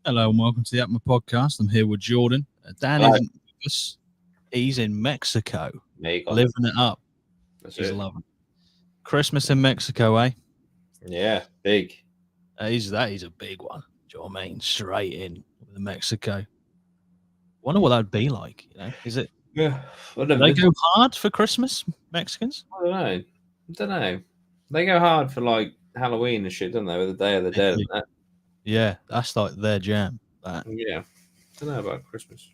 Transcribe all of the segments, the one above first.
Hello and welcome to the APMA podcast. I'm here with Jordan. Dan Hello. isn't with us. He's in Mexico, There you go. living it up. That's He's it. loving it. Christmas in Mexico, eh? Yeah, big. That is a big one. Do you know what I mean? Straight in with Mexico. Wonder what that'd be like. Is it? Yeah, I Do don't, they I go hard for Christmas, Mexicans? don't know. I don't know. They go hard for like Halloween and shit, don't they? With the Day of the They Dead do. and that. Yeah, that's like their jam. That. Yeah, don't know about Christmas.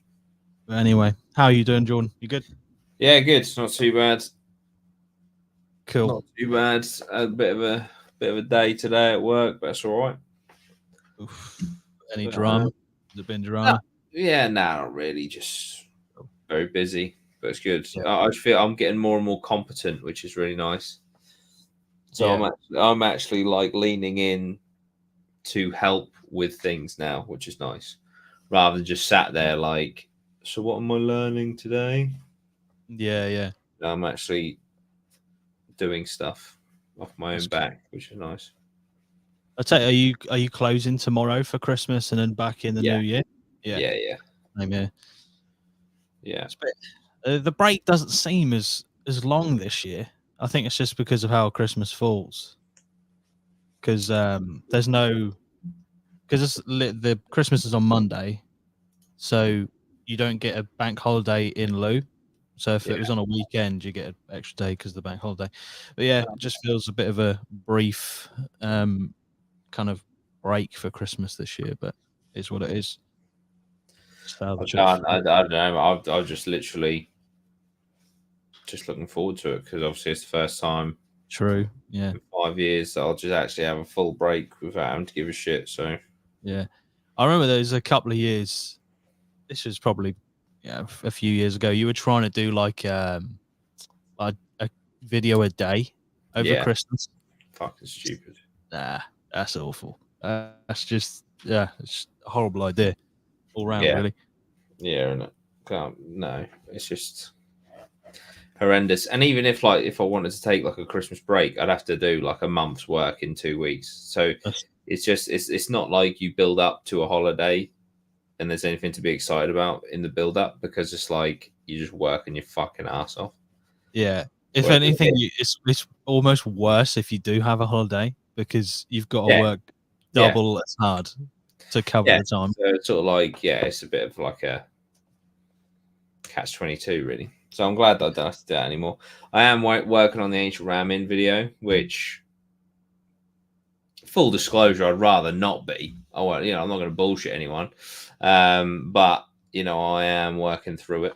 But anyway, how are you doing, Jordan? You good? Yeah, good. Not too bad. Cool. Not too bad. A bit of a day today at work, but that's all right. Oof. Any But, drama? Has it been drama? Yeah, not really. Just very busy, but it's good. Yeah. I feel I'm getting more and more competent, which is really nice. So Yeah. I'm actually like leaning in to help with things now, which is nice, rather than just sat there like, so what am I learning today? Yeah. I'm actually doing stuff off my That's own good. back, which is nice. I tell you, are you closing tomorrow for Christmas and then back in the Yeah. new year? Yeah. Same here. Yeah. The break doesn't seem as long this year. I think it's just because of how Christmas falls. Because there's no because the Christmas is on Monday, so you don't get a bank holiday in lieu. So if Yeah. it was on a weekend, you get an extra day because of the bank holiday. But yeah, it just feels a bit of a brief kind of break for Christmas this year, but it's what it is. Salvage it. I don't know. I've just literally just looking forward to it because obviously it's the first time True. Yeah. in 5 years that I'll just actually have a full break without having to give a shit. So Yeah. I remember there was a couple of years. This was probably a few years ago. You were trying to do like a video a day over yeah, Christmas. fucking stupid. Nah, that's awful. That's just it's a horrible idea all round, Yeah. really. Yeah, and no, it's just horrendous. And even if I wanted to take like a Christmas break, I'd have to do like a month's work in 2 weeks. So That's, it's not like you build up to a holiday and there's anything to be excited about in the build up because it's like you just working your fucking ass off. yeah. If Whereas, anything, it's almost worse if you do have a holiday because you've got to yeah, work yeah, double as hard to cover yeah. the time. So it's sort of like it's a bit of like a catch-22 really. So I'm glad that I don't have to do that anymore. I am working on the ancient ramen video, which, full disclosure, I'd rather not be. I'm not going to bullshit anyone, but I am working through it,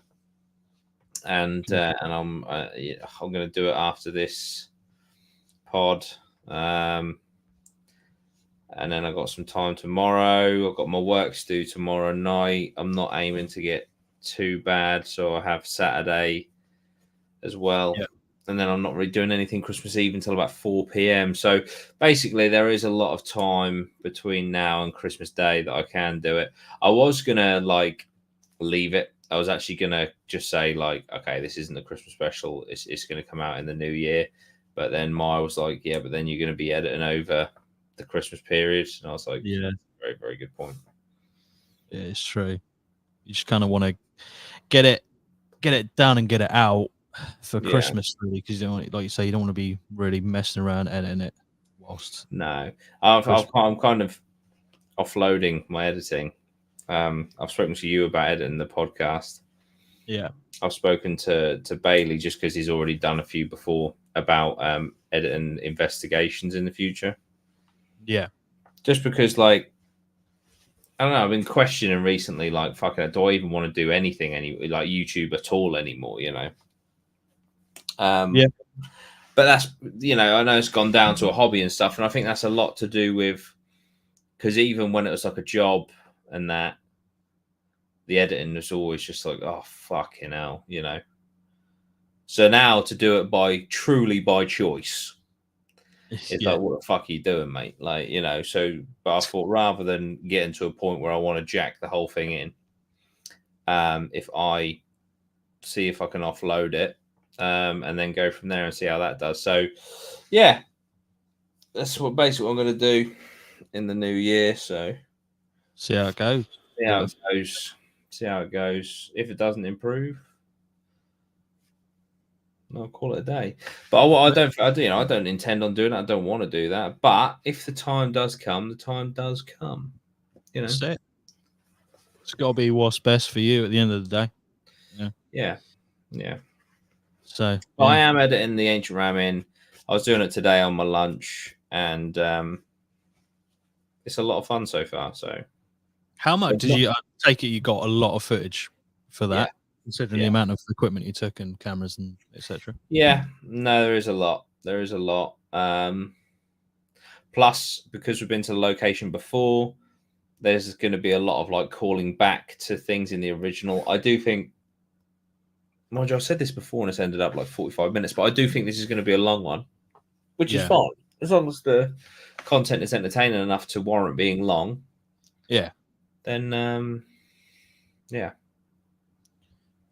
and I'm going to do it after this pod, and then I got some time tomorrow. I've got my work to do tomorrow night. I'm not aiming to get too bad, so I have Saturday as well. Yeah. And then I'm not really doing anything Christmas Eve until about 4 p.m. So basically, there is a lot of time between now and Christmas Day that I can do it. I was gonna leave it. I was actually gonna just say okay, this isn't a Christmas special. It's gonna come out in the new year. But then Maya was like, yeah, but then you're gonna be editing over the Christmas period, and I was like, Yeah, very, very good point. yeah, it's true. You just kind of want to get it done and get it out for Christmas, really, because you don't, like you say, you don't want to be really messing around editing it whilst. No, I'm kind of offloading my editing. I've spoken to you about editing the podcast. Yeah, I've spoken to Bailey just because he's already done a few before about editing investigations in the future. Yeah, just because I don't know, I've been questioning recently, fucking, do I even want to do anything like YouTube at all anymore? Yeah. But that's I know it's gone down to a hobby and stuff, and I think that's a lot to do with because even when it was like a job and that, the editing was always just like, oh fucking hell, So now to do it truly by choice, it's like, what the fuck are you doing, mate? So, but I thought rather than getting to a point where I want to jack the whole thing in, if I see if I can offload it, and then go from there and see how that does. So, yeah, that's basically what I'm going to do in the new year. So, See how it goes. See Bit how it of goes. See how it goes. If it doesn't improve, I'll call it a day. But I don't. I don't intend on doing it. I don't want to do that. But if the time does come, the time does come. that's it. It's got to be what's best for you at the end of the day. Yeah. Yeah, yeah. So But I yeah. am editing the ancient ramen. I was doing it today on my lunch, and it's a lot of fun so far. So How much there's did not- you take it? You got a lot of footage for yeah, that, considering the yeah, amount of equipment you took and cameras and etc. yeah. No, there is a lot. There is a lot. Plus, because we've been to the location before, there's going to be a lot of like calling back to things in the original. I do think, mind you, I've said this before and it's ended up like 45 minutes, but I do think this is going to be a long one, which is Yeah. fine as long as the content is entertaining enough to warrant being long. Yeah. Then, yeah,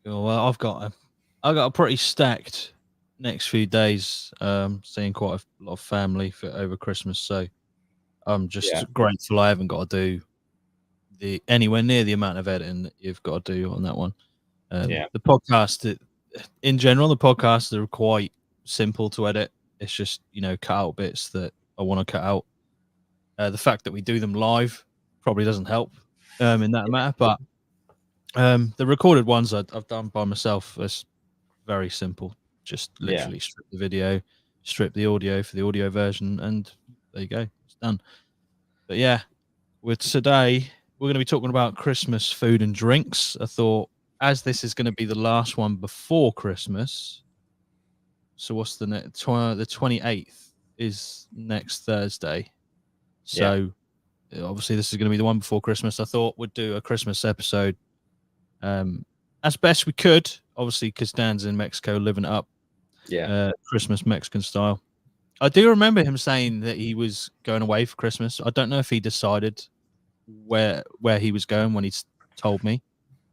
Well, I've got a pretty stacked next few days. Seeing quite a lot of family for over Christmas, so I'm yeah, just grateful I haven't got to do anywhere near the amount of editing that you've got to do on that one. yeah, The podcast, in general, the podcasts are quite simple to edit. It's just cut out bits that I want to cut out. The fact that we do them live probably doesn't help in that matter, but the recorded ones I've done by myself is very simple. Just yeah, literally strip the video, strip the audio for the audio version, and there you go, it's done. But yeah, with today we're going to be talking about Christmas food and drinks. I thought, as this is going to be the last one before Christmas, so what's the next? The 28th is next Thursday. yeah, So obviously this is going to be the one before Christmas. I thought we'd do a Christmas episode as best we could, obviously because Dan's in Mexico living it up, yeah, Christmas Mexican style. I do remember him saying that he was going away for Christmas. I don't know if he decided where he was going when he told me.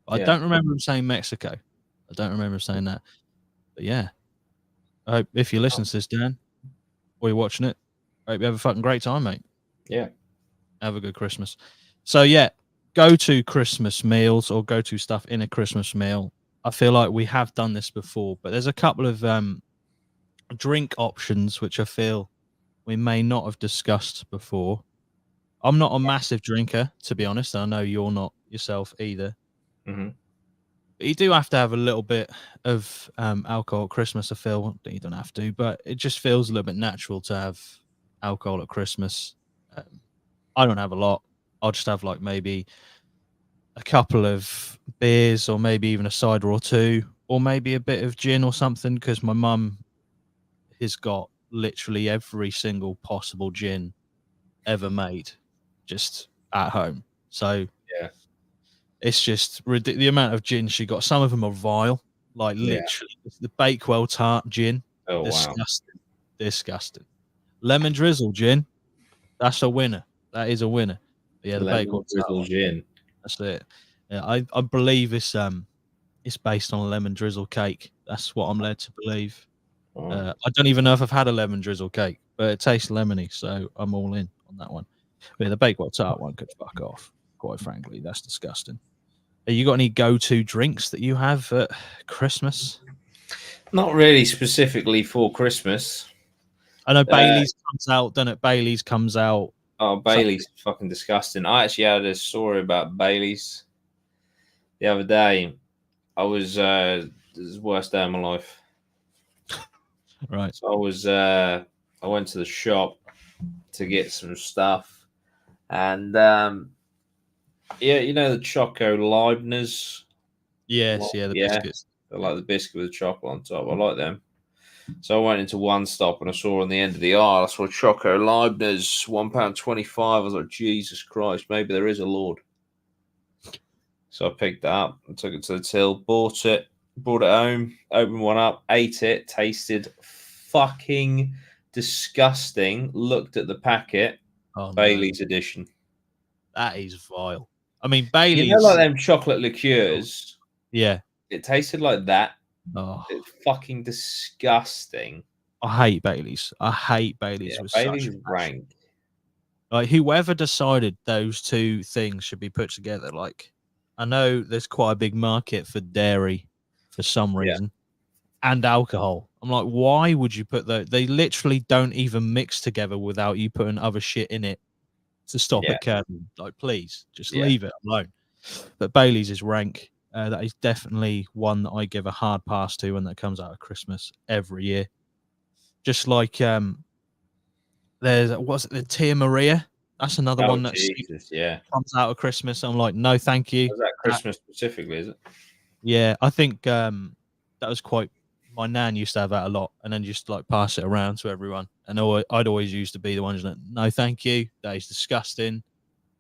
I yeah, don't remember him saying Mexico. I don't remember him saying that. But yeah, I hope if you listen to this, Dan, or you're watching it, I hope you have a fucking great time, mate. yeah, Have a good Christmas. So yeah, go to Christmas meals or go to stuff in a Christmas meal. I feel like we have done this before, but there's a couple of drink options which I feel we may not have discussed before. I'm not a massive drinker, to be honest. I know you're not yourself either. mm-hmm. But you do have to have a little bit of alcohol at Christmas. I feel you don't have to, but it just feels a little bit natural to have alcohol at Christmas. I don't have a lot. I'll just have like maybe a couple of beers or maybe even a cider or two, or maybe a bit of gin or something, because my mum has got literally every single possible gin ever made just at home. So Yeah, it's just the amount of gin she got. Some of them are vile, like yeah. literally the Bakewell tart gin. Oh wow, Disgusting. Disgusting. Lemon drizzle gin. That's a winner. That is a winner. But yeah, the lemon Bakewell tart drizzle one. gin. That's it. Yeah, I believe it's based on a lemon drizzle cake. That's what I'm led to believe. Oh, I don't even know if I've had a lemon drizzle cake, but it tastes lemony, so I'm all in on that one. But yeah, the Bakewell tart one could fuck off. Quite frankly, that's disgusting. Have you got any go-to drinks that you have at Christmas? not really specifically for Christmas. I know Uh, Bailey's comes out, doesn't it? Bailey's comes out. oh, Some, Bailey's fucking disgusting. I actually had a story about Bailey's the other day. I was this is the worst day of my life. right. So I went to the shop to get some stuff, and yeah, you know the Choco Leibniz. Yes, yeah, the Yeah, biscuits. I like the biscuit with the chocolate on top. I like them. So I went into one stop and I saw on the end of the aisle, I saw Choco Leibniz, £1.25. I was like, Jesus Christ, maybe there is a Lord. So I picked that up and took it to the till, bought it home, opened one up, ate it, tasted fucking disgusting. Looked at the packet, Oh no, Bailey's edition. that is vile. I mean, You know, like Bailey's. them chocolate liqueurs. Yeah. It tasted like that. Oh, It's fucking disgusting. I hate Bailey's. I hate Bailey's Yeah, with such Bailey's a passion. rank. Like whoever decided those two things should be put together. Like I know there's quite a big market for dairy for some Yeah, reason and alcohol. I'm like, why would you put those? They literally don't even mix together without you putting other shit in it to stop yeah, it curdling. Like, please just yeah. leave it alone. But Bailey's is rank. That is definitely one that I give a hard pass to when that comes out of Christmas every year. Just like there's what's it, the Tia Maria. That's another Oh one that Jesus, yeah. comes out of Christmas. I'm like, no, thank you. Was that That Christmas specifically? Is it? yeah, I think that was quite. My nan used to have that a lot, and then just like pass it around to everyone. And I'd always used to be the ones that no, thank you. That is disgusting.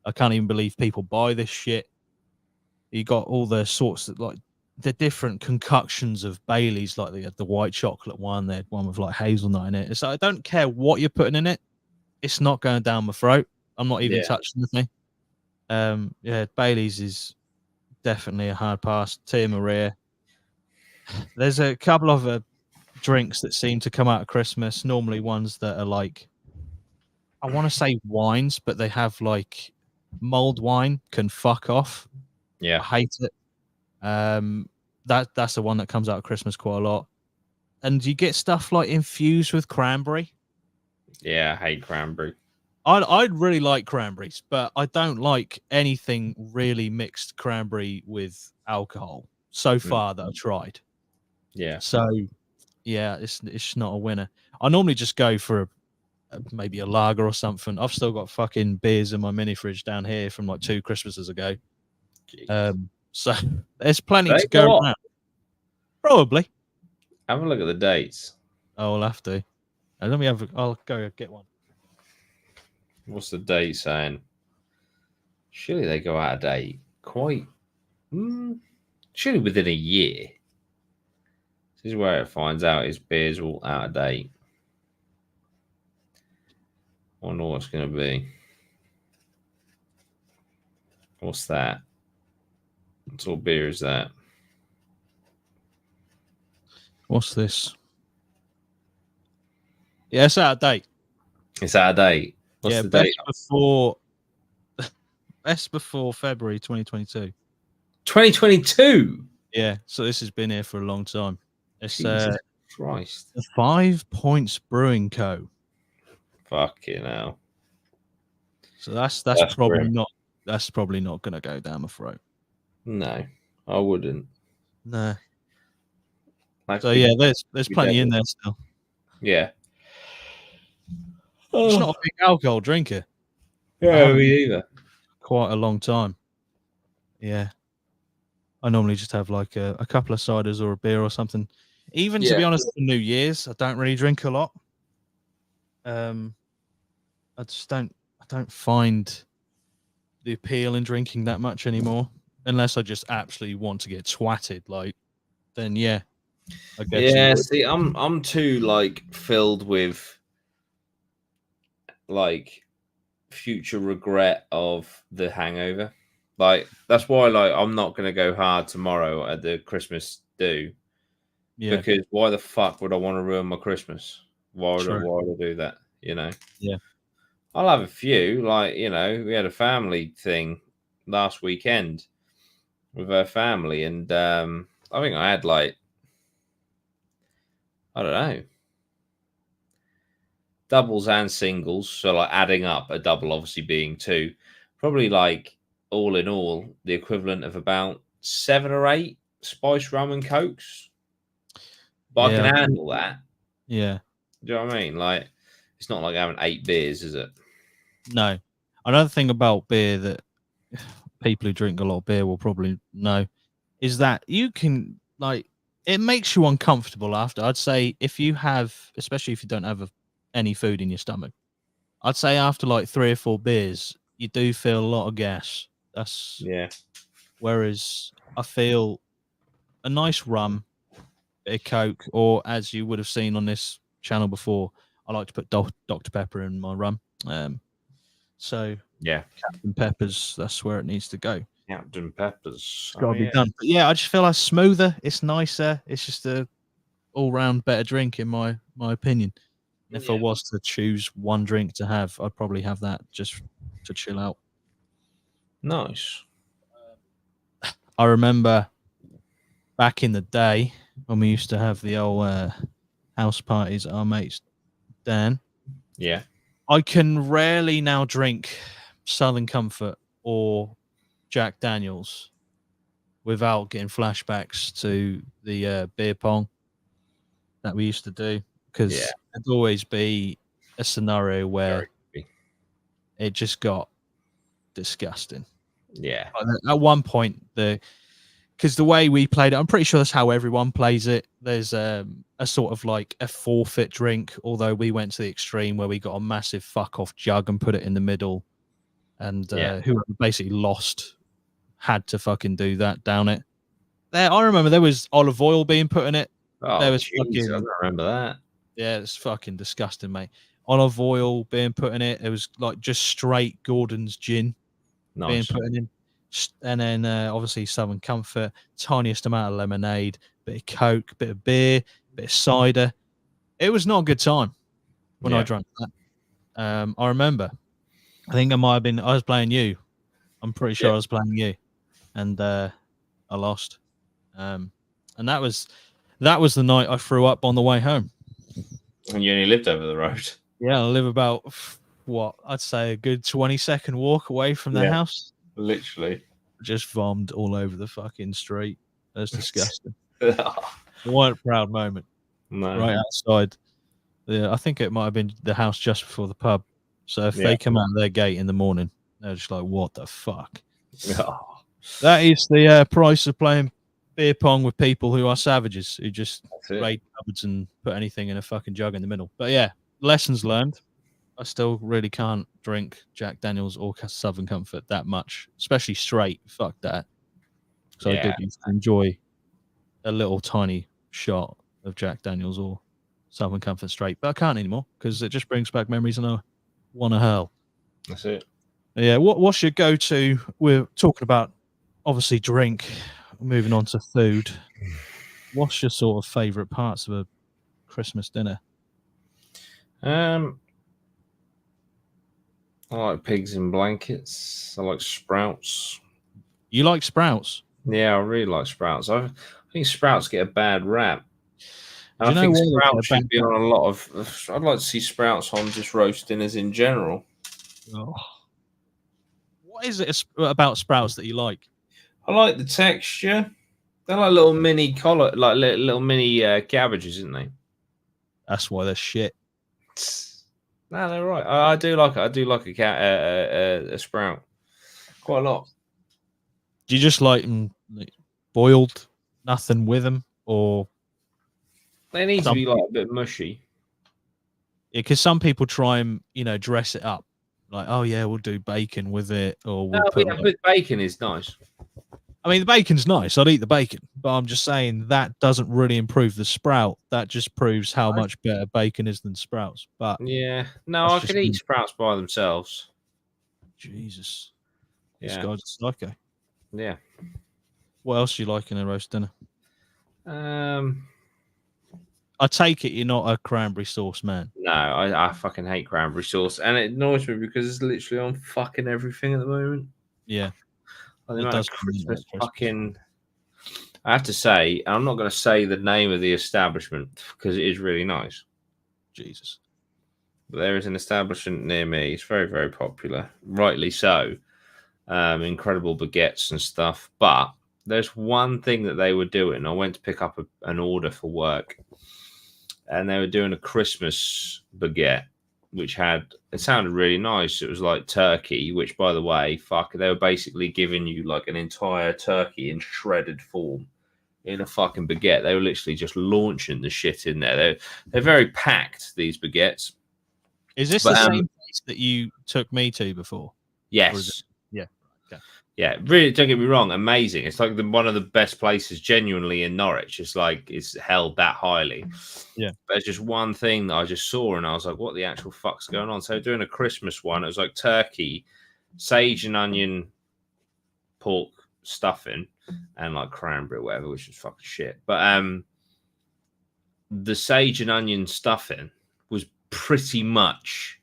I can't even believe people buy this shit. You got all the sorts of like the different concoctions of Bailey's, like the white chocolate one, they had one with like hazelnut in it. So I don't care what you're putting in it, it's not going down my throat. I'm not even Yeah. touching the thing. Yeah, Bailey's is definitely a hard pass. Tia Maria. There's a couple of drinks that seem to come out of Christmas. Normally ones that are like I want to say wines, but they have like mulled wine can fuck off. I Yeah. hate it. Um, that's the one that comes out at Christmas quite a lot. And you get stuff like infused with cranberry. Yeah. I hate cranberry. I'd really like cranberries, but I don't like anything really mixed cranberry with alcohol so Mm, far that I've tried. yeah. So yeah, it's not a winner. I normally just go for maybe a lager or something. I've still got fucking beers in my mini fridge down here from like 2 Christmases ago. Jesus. So there's plenty They to go go off. around. Probably. Have a look at the dates. I'll have to. Let me have. I'll go get one. What's the date saying? Surely they go out of date quite. Mm, surely within a year. This is where it finds out his beers are all out of date. I wonder what it's going to be. What's that? What sort of beer is that? What's this? Yeah, it's out of date. It's out of date. What's Yeah, the date? best before February 2022. 2022. Yeah, so this has been here for a long time. It's Jesus Christ. the 5 Points Brewing Co. Fucking hell. So that's That's probably grim. not going to go down my throat. No, I wouldn't. No. Like So be, yeah, there's be plenty in devil. there still. Yeah. I'm just not Oh, a big alcohol drinker. I yeah, haven't me either. quite a long time. Yeah. I normally just have like a couple of ciders or a beer or something. Even to Yeah. be honest, for New Year's, I don't really drink a lot. Um, I just don't find the appeal in drinking that much anymore, unless I just absolutely want to get twatted. Like, then yeah, I guess you Yeah, would. see, I'm too like filled with like future regret of the hangover. Like that's why like I'm not gonna go hard tomorrow at the Christmas do Yeah, because why the fuck would I want to ruin my Christmas? true. Why would I do that? You know? Yeah, I'll have a few, like, we had a family thing last weekend with her family, and I think I had like I don't know, doubles and singles. So like adding up a double obviously being two, probably like all in all the equivalent of about 7 or 8 spice rum and cokes. But I can yeah, handle that. yeah. Do you know what I mean? Like it's not like having 8 beers, is it? No, another thing about beer that people who drink a lot of beer will probably know is that you can like it makes you uncomfortable after. I'd say if you have, especially if you don't have any food in your stomach, I'd say after like 3 or 4 beers, you do feel a lot of gas. That's Yeah. whereas I feel a nice rum, a Coke, or as you would have seen on this channel before, I like to put Dr. Pepper in my rum. So Yeah. Captain Pepper's that's where it needs to go. Captain Peppers. It's got Oh to be yeah. done. But yeah, I just feel like smoother. It's nicer. It's just a all round better drink in my opinion. If I was to choose one drink to have, I'd probably have that just to chill out. Nice. I remember back in the day when we used to have the old house parties at our mate's Dan. Yeah. I can rarely now drink Southern Comfort or Jack Daniels without getting flashbacks to the beer pong that we used to do, because there'd always be a scenario where it just got disgusting. Yeah. At one point, because the way we played it, I'm pretty sure that's how everyone plays it. There's a sort of like a forfeit drink, although we went to the extreme where we got a massive fuck off jug and put it in the middle, and whoever basically lost had to fucking do that down it. I remember there was olive oil being put in it. Oh, There was geez, I don't remember that. Yeah, it's fucking disgusting, mate. Olive oil being put in it. It was like just straight Gordon's gin being put in. And then obviously Southern Comfort, tiniest amount of lemonade, bit of Coke, bit of beer, bit of cider. It was not a good time when I drank that. I remember. I think I was playing you. I'm pretty sure I was playing you. And I lost. And that was the night I threw up on the way home. And you only lived over the road. Yeah, I live about, I'd say a good 20-second walk away from the house. Literally. Just vommed all over the fucking street. That's disgusting. What a proud moment. No. Right outside. I think it might have been the house just before the pub. So if they come out of their gate in the morning, they're just like, what the fuck? That is the price of playing beer pong with people who are savages, who just raid cupboards and put anything in a fucking jug in the middle. But yeah, lessons learned. I still really can't drink Jack Daniels or Southern Comfort that much, especially straight. Fuck that. So I did used to enjoy a little tiny shot of Jack Daniels or Southern Comfort straight, but I can't anymore because it just brings back memories and I want to hurl. That's it. Yeah, what's your go-to? We're talking about obviously drink. Moving on to food. What's your sort of favorite parts of a Christmas dinner? I like pigs in blankets. I like sprouts. You like sprouts? Yeah, I really like sprouts. I think sprouts get a bad rap. And I think sprouts should be on a lot of. I'd like to see sprouts on just roast dinners in general. Oh. What is it about sprouts that you like? I like the texture. They're like little mini like little mini cabbages, isn't they? That's why they're shit. No, they're right. I do like it. I do like a sprout quite a lot. Do you just like them boiled, nothing with them, or they need to be like a bit mushy? Yeah, because some people try and dress it up, like, oh yeah, we'll do bacon with it, or we'll put. But bacon is nice. I mean, the bacon's nice. I'd eat the bacon, but I'm just saying that doesn't really improve the sprout. That just proves how much better bacon is than sprouts. But yeah, no, I could eat sprouts by themselves. Jesus, this guy's a psycho. Yeah. What else do you like in a roast dinner? I take it you're not a cranberry sauce man. No, I fucking hate cranberry sauce, and it annoys me because it's literally on fucking everything at the moment. Yeah. It does Christmas fucking. I have to say, I'm not going to say the name of the establishment because it is really nice. Jesus. But there is an establishment near me. It's very, very popular. Rightly so. Incredible baguettes and stuff. But there's one thing that they were doing. I went to pick up an order for work. And they were doing a Christmas baguette, which it sounded really nice. It was like turkey, which, by the way, they were basically giving you like an entire turkey in shredded form in a fucking baguette. They were literally just launching the shit in there. They're very packed, these baguettes. Is this the same place that you took me to before? Yes. Yeah. Okay. Yeah, really, don't get me wrong, amazing. It's like one of the best places genuinely in Norwich. It's like it's held that highly. Yeah. But there's just one thing that I just saw and I was like, what the actual fuck's going on? So doing a Christmas one, it was like turkey, sage and onion, pork stuffing, and like cranberry or whatever, which is fucking shit. But the sage and onion stuffing was pretty much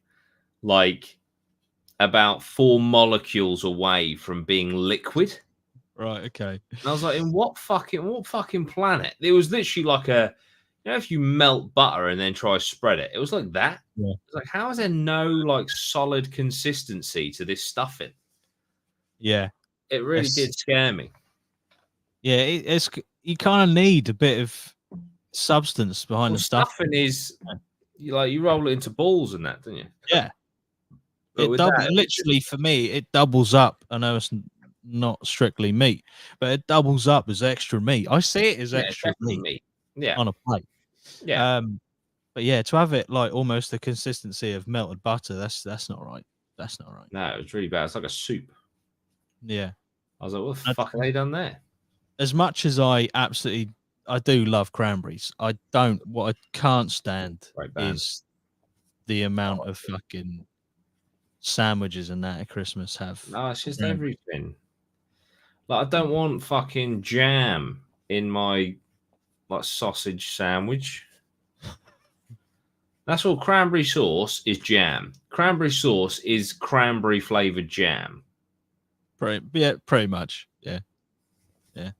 like about 4 molecules away from being liquid. Right. Okay. And I was like, in what fucking planet? It was literally like if you melt butter and then try to spread it, it was like that. Yeah. It's like, how is there no like solid consistency to this stuffing? Yeah. It really did scare me. Yeah. It's you kind of need a bit of substance behind the stuff. Stuffing is you roll it into balls and that, don't you? Yeah. But with that, Literally for me, it doubles up. I know it's not strictly meat, but it doubles up as extra meat. I see it as it's extra definitely meat meat. Yeah, on a plate. yeah. But yeah, to have it like almost the consistency of melted butter, that's not right. That's not right. No, it was really bad. It's like a soup. Yeah. I was like, what the fuck have they done there? As much as I do love cranberries, what I can't stand Right band. is the amount of fucking sandwiches and that at Christmas have. No, it's just everything. Like, I don't want fucking jam in my like sausage sandwich. That's all. Cranberry sauce is jam. Cranberry sauce is cranberry flavored jam. Pretty much. Yeah. Yeah.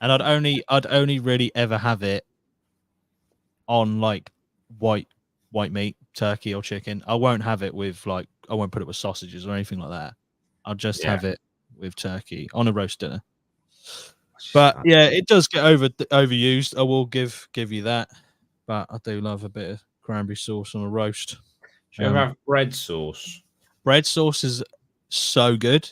And I'd only really ever have it on like white meat, turkey or chicken. I won't have it with I won't put it with sausages or anything like that. I'll just have it with turkey on a roast dinner. But yeah, it does get overused. I will give you that. But I do love a bit of cranberry sauce on a roast. Do you ever have bread sauce? Bread sauce is so good.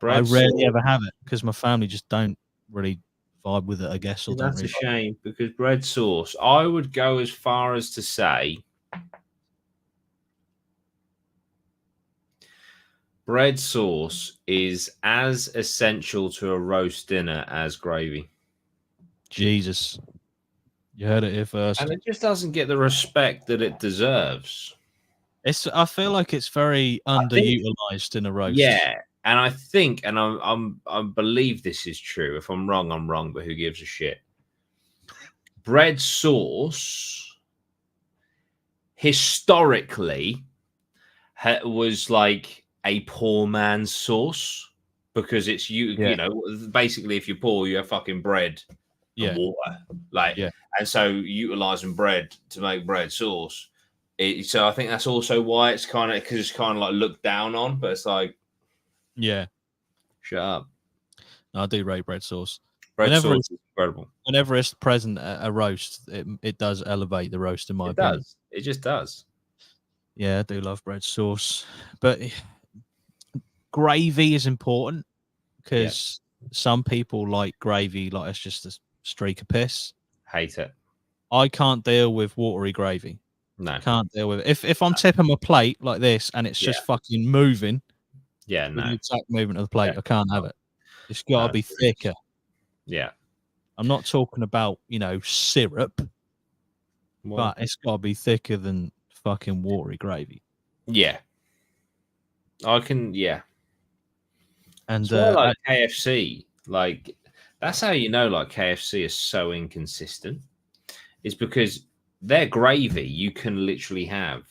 I rarely ever have it because my family just don't really vibe with it, I guess. Or That's a shame because bread sauce, I would go as far as to say bread sauce is as essential to a roast dinner as gravy. Jesus. You heard it here first. And it just doesn't get the respect that it deserves. I feel like it's very underutilized in a roast. Yeah. And I think, and I believe this is true. If I'm wrong, I'm wrong, but who gives a shit? Bread sauce historically was like a poor man's sauce because it's you know, basically if you're poor, you have fucking bread and water, and so utilizing bread to make bread sauce. So I think that's also why it's kind of because it's kind of like looked down on, but it's like, shut up. No, I do rate bread sauce. Bread sauce is incredible. Whenever it's present at a roast, it does elevate the roast in my opinion. It just does. Yeah, I do love bread sauce, but gravy is important because some people like gravy like it's just a streak of piss. Hate it. I can't deal with watery gravy. No, can't deal with it. If I'm tipping my plate like this and it's just fucking moving, no, with the exact movement of the plate, I can't have it. It's got to be thicker. Yeah, I'm not talking about syrup, but it's got to be thicker than fucking watery gravy. Yeah, I can. Yeah, and like KFC, like that's how you know like KFC is so inconsistent. Is because their gravy you can literally have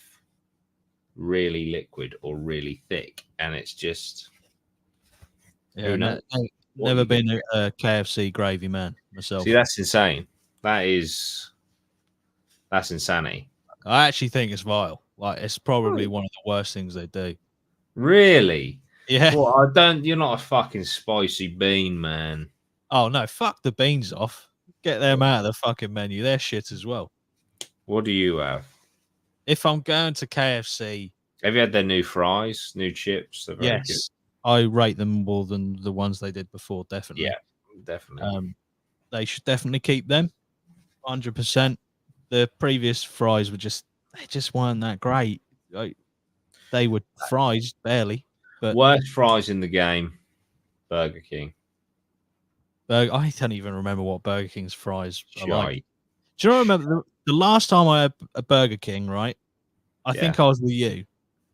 really liquid or really thick, and it's just never been a KFC gravy man myself. See, that's insane. That's insanity. I actually think it's vile. Like it's probably one of the worst things they do. Really? Yeah. Well, you're not a fucking spicy bean, man. Oh no, fuck the beans off. Get them out of the fucking menu. They're shit as well. What do you have? If I'm going to KFC, have you had their new fries, new chips? They're very good. I rate them more than the ones they did before. Definitely. Yeah, definitely. They should definitely keep them. 100%. The previous fries they just weren't that great. They were fries barely. But worst fries in the game, Burger King. I don't even remember what Burger King's fries are like. Do you remember the last time I had a Burger King, right? I think I was with you.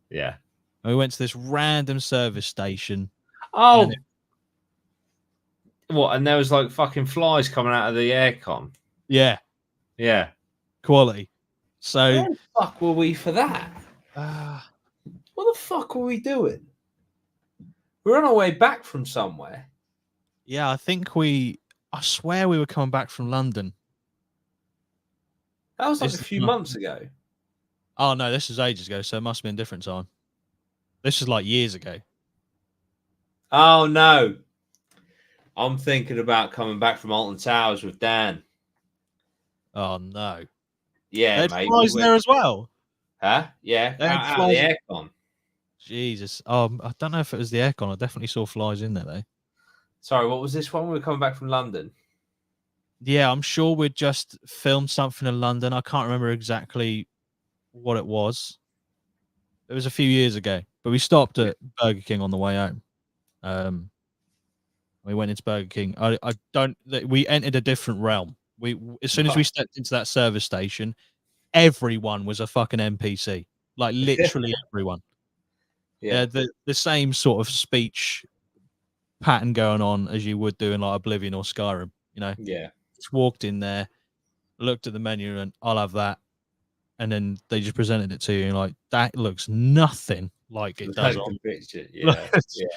Yeah. And we went to this random service station. Oh. And there was like fucking flies coming out of the aircon. Yeah. Yeah. Quality. So, Where the fuck were we for that? uh, What the fuck were we doing? We're on our way back from somewhere. yeah, I swear we were coming back from London. That was like a This, few months ago. oh no, this is ages ago, so it must have been a different time. This is like years ago. Oh no. I'm thinking about coming back from Alton Towers with Dan. Oh no. Yeah, They had mate. We flies went. there as well. Huh? Yeah, They had out of the flies. aircon. Jesus. I don't know if it was the aircon. I definitely saw flies in there though. Sorry, what was this one? We were coming back from London. Yeah, I'm sure we'd just filmed something in London. I can't remember exactly what it was. It was a few years ago, but we stopped Yeah. at Burger King on the way home. We went into Burger King. I don't. We entered a different realm. We as soon as we stepped into that service station, everyone was a fucking NPC. Like literally everyone. Yeah. The same sort of speech pattern going on as you would do in like Oblivion or Skyrim. You know, Yeah. just walked in there, looked at the menu, and I'll have that. And then they just presented it to you, and like that looks nothing like it does Like on. the picture. Yeah. Yeah.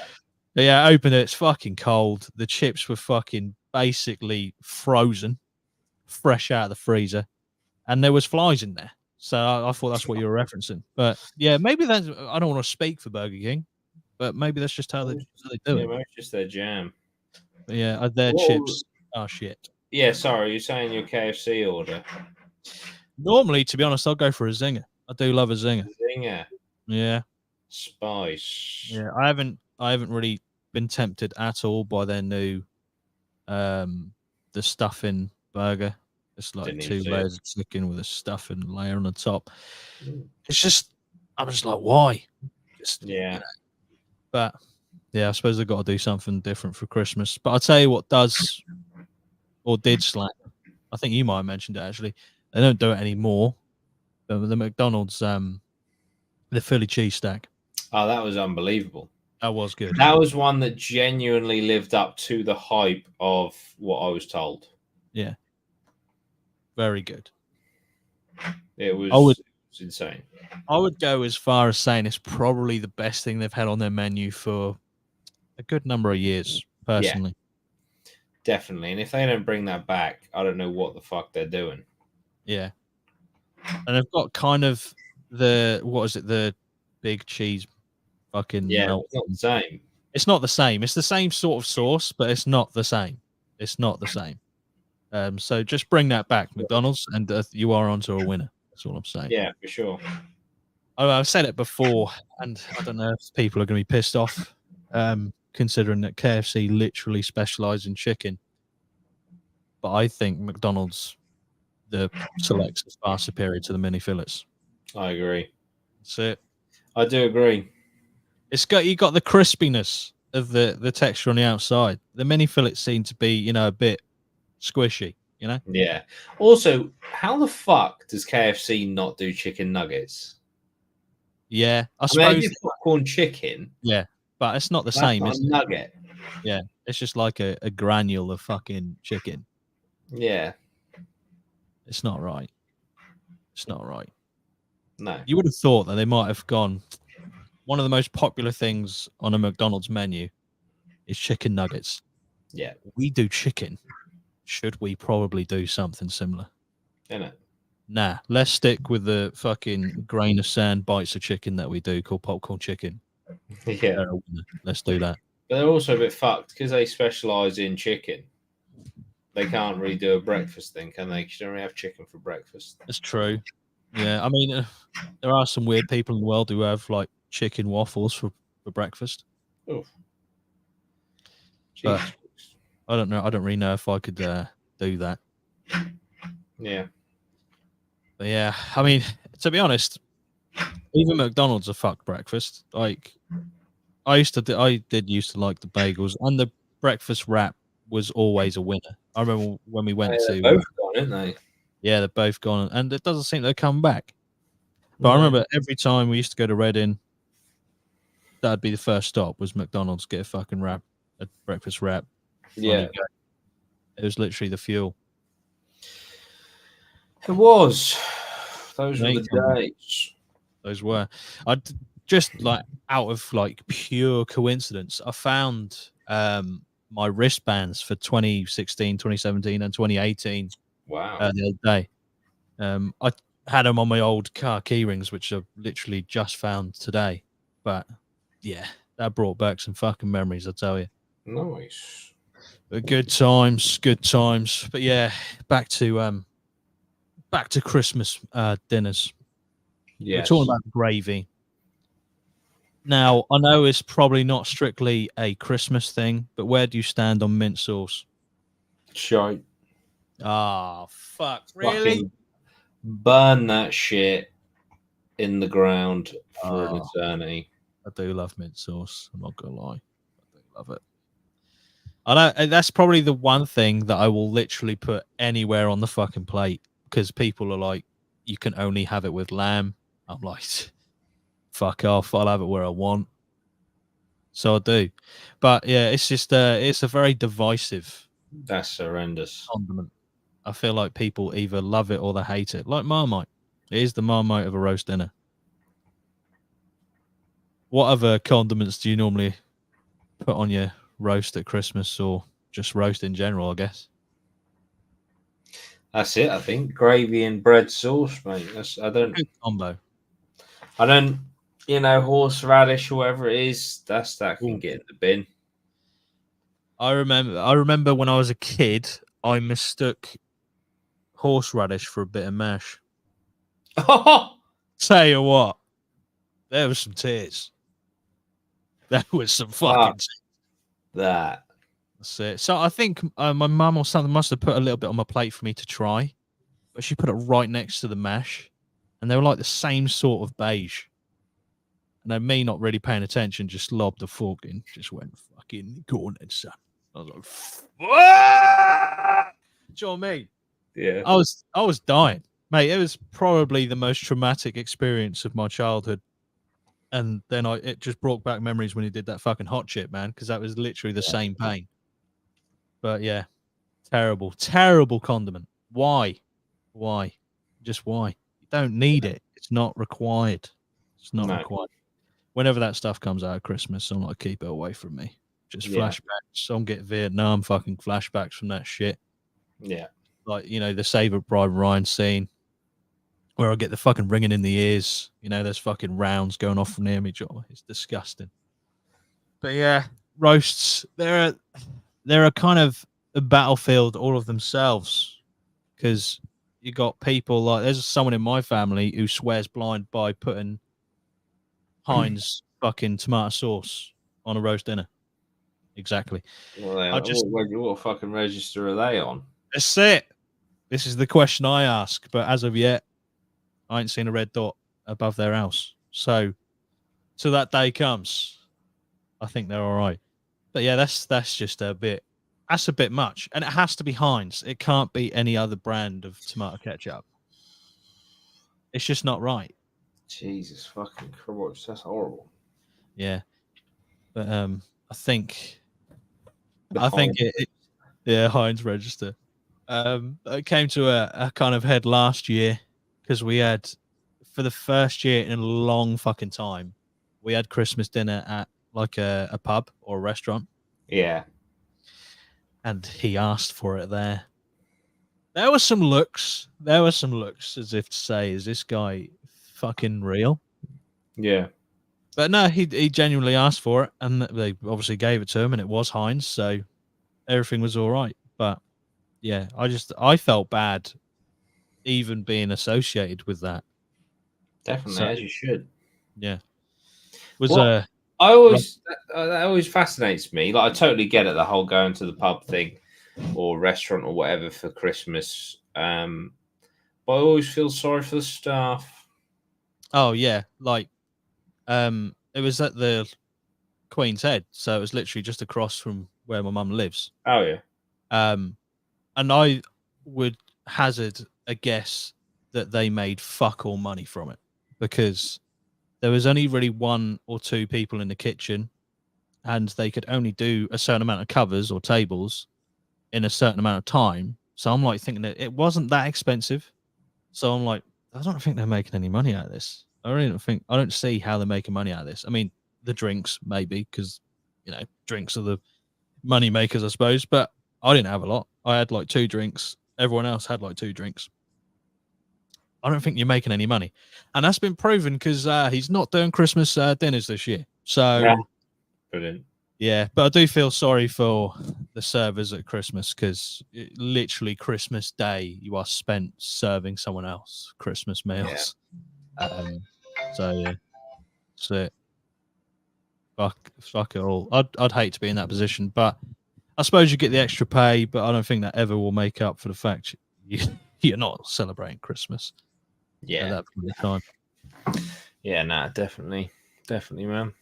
Yeah, I opened it. It's fucking cold. The chips were fucking basically frozen, fresh out of the freezer, and there was flies in there. So I thought that's what you were referencing. But yeah, maybe that's. I don't want to speak for Burger King, but maybe that's just how they do Yeah, it. maybe it's just their jam. But yeah, their What? chips are shit. Yeah, sorry, you're saying your KFC order. Normally, to be honest, I'll go for a zinger. I do love a zinger. Zinger. Yeah, Spice. yeah. I haven't really been tempted at all by their new, the stuffing burger. It's like Didn't even 2 see it. layers of chicken with a stuffing layer on the top. Mm. It's just, I'm just like, why? Just, Yeah. but yeah, I suppose they've got to do something different for Christmas. But I'll tell you what does or did slap. I think you might have mentioned it actually. They don't do it anymore. The McDonald's, the Philly cheesesteak. Oh, that was unbelievable. That was good. That was one that genuinely lived up to the hype of what I was told. Yeah, very good. It was, I would it was insane. I would go as far as saying it's probably the best thing they've had on their menu for a good number of years, Yeah, personally. definitely. And if they don't bring that back, I don't know what the fuck they're doing. Yeah. And they've got kind of what is it, the big cheese fucking Yeah, melt. it's not the same. It's not the same. It's the same sort of sauce, but it's not the same. It's not the same. So just bring that back, McDonald's, and you are onto a winner. That's all I'm saying. Yeah, for sure. I've said it before, and I don't know if people are going to be pissed off, considering that KFC literally specialize in chicken. But I think McDonald's, the selects is far superior to the mini fillets. I agree. That's it. I do agree. You got the crispiness of the texture on the outside. The mini fillets seem to be, a bit squishy, Yeah. Also, how the fuck does KFC not do chicken nuggets? Yeah, I I mean, they suppose. do popcorn chicken. Yeah, but it's not the That's same, not is a it? nugget. Yeah, it's just like a granule of fucking chicken. Yeah. It's not right. It's not right. No. You would have thought that they might have gone. One of the most popular things on a McDonald's menu is chicken nuggets. Yeah. We do chicken. Should we probably do something similar? Isn't it? Nah, let's stick with the fucking grain of sand bites of chicken that we do called popcorn chicken. Yeah. Let's do that. But they're also a bit fucked because they specialize in chicken. They can't really do a breakfast thing, can they? 'Cause you don't really have chicken for breakfast. That's true. Yeah, I mean, there are some weird people in the world who have like chicken waffles for breakfast. Oh. But I don't know. I don't really know if I could do that. Yeah. But yeah, I mean, to be honest, even McDonald's a fuck breakfast. Like, I did used to like the bagels, and the breakfast wrap was always a winner. I remember when we went They're to both gone, aren't they? yeah, they're both gone, and it doesn't seem to come back. But I remember every time we used to go to Reading, that'd be the first stop was McDonald's. Get a fucking wrap, a breakfast wrap. Yeah. It was literally the fuel. It was. Those were Mate, the days. those were. Just like out of like pure coincidence, I found my wristbands for 2016, 2017, and 2018 Wow. the other day. I had them on my old car key rings, which I literally just found today. But yeah, that brought back some fucking memories, I tell you. Nice. But good times, good times. But yeah, back to Christmas dinners. We're talking Yes. about gravy. Now, I know it's probably not strictly a Christmas thing, but where do you stand on mint sauce? Shite. Ah, fuck. Really? Fucking burn that shit in the ground for an Oh, eternity. I do love mint sauce. I'm not gonna lie. I do love it. I know that's probably the one thing that I will literally put anywhere on the fucking plate because people are like, you can only have it with lamb. I'm like, fuck off. I'll have it where I want. So I do. But yeah, it's just it's a very divisive That's horrendous. condiment. I feel like people either love it or they hate it. Like Marmite. It is the Marmite of a roast dinner. What other condiments do you normally put on your roast at Christmas or just roast in general, I guess? That's it, I think. Gravy and bread sauce, mate. Good combo. I don't, horseradish or whatever it is, that can Ooh. get in the bin. I remember when I was a kid, I mistook horseradish for a bit of mash. Tell you what, there was some tears. There was some fucking Fuck that. That's it. So I think my mum or something must have put a little bit on my plate for me to try, but she put it right next to the mash, and they were like the same sort of beige. And then me not really paying attention, just lobbed the fork in, just went fucking go on then, son. I was like, "What?" Do you know what I mean? Yeah. I was dying, mate. It was probably the most traumatic experience of my childhood. And then it just brought back memories when he did that fucking hot chip, man, because that was literally the same pain. But yeah, terrible, terrible condiment. Why? Why? Just why? You don't need it. It's not required. It's not No. required. Whenever that stuff comes out at Christmas, I'm like, keep it away from me. Just Yeah. flashbacks. I'm getting Vietnam fucking flashbacks from that shit. Yeah. Like, the Saving Private Ryan scene where I get the fucking ringing in the ears. There's fucking rounds going off near me. It's disgusting. But yeah, roasts. They're a kind of a battlefield all of themselves because you got people like there's someone in my family who swears blind by putting Heinz fucking tomato sauce on a roast dinner. Exactly. I just What fucking register are they on? That's it. This is the question I ask, but as of yet, I ain't seen a red dot above their house. So, till that day comes, I think they're all right. But yeah, that's just a bit. That's a bit much, and it has to be Heinz. It can't be any other brand of tomato ketchup. It's just not right. Jesus fucking Christ, that's horrible. Yeah, but I think The I think Heinz. yeah, Heinz register. It came to a kind of head last year because we had for the first year in a long fucking time, we had Christmas dinner at like a pub or a restaurant, Yeah. and he asked for it there. There were some looks. There were some looks as if to say, "Is this guy fucking real?" Yeah. But no, he genuinely asked for it, and they obviously gave it to him, and it was Heinz, so everything was all right. But yeah, I felt bad even being associated with that. Definitely, So as you should. yeah, was Well, a I always that always fascinates me. Like I totally get it, the whole going to the pub thing or restaurant or whatever for Christmas. But I always feel sorry for the staff. oh yeah, like it was at the Queen's Head, so it was literally just across from where my mum lives. Oh yeah. Um, and I would hazard a guess that they made fuck all money from it because there was only really one or two people in the kitchen, and they could only do a certain amount of covers or tables in a certain amount of time. So I'm like thinking that it wasn't that expensive. So I'm like, I don't think they're making any money out of this. I don't see how they're making money out of this. I mean, the drinks maybe because drinks are the money makers, I suppose. But I didn't have a lot. I had like 2 drinks. Everyone else had like 2 drinks. I don't think you're making any money, and that's been proven because he's not doing Christmas dinners this year. So Brilliant. yeah, but I do feel sorry for the servers at Christmas because literally Christmas Day you are spent serving someone else Christmas meals. So yeah, that's it. Fuck it all. I'd hate to be in that position, but I suppose you get the extra pay, but I don't think that ever will make up for the fact you're not celebrating Christmas at that point in time. Yeah, nah, definitely, man.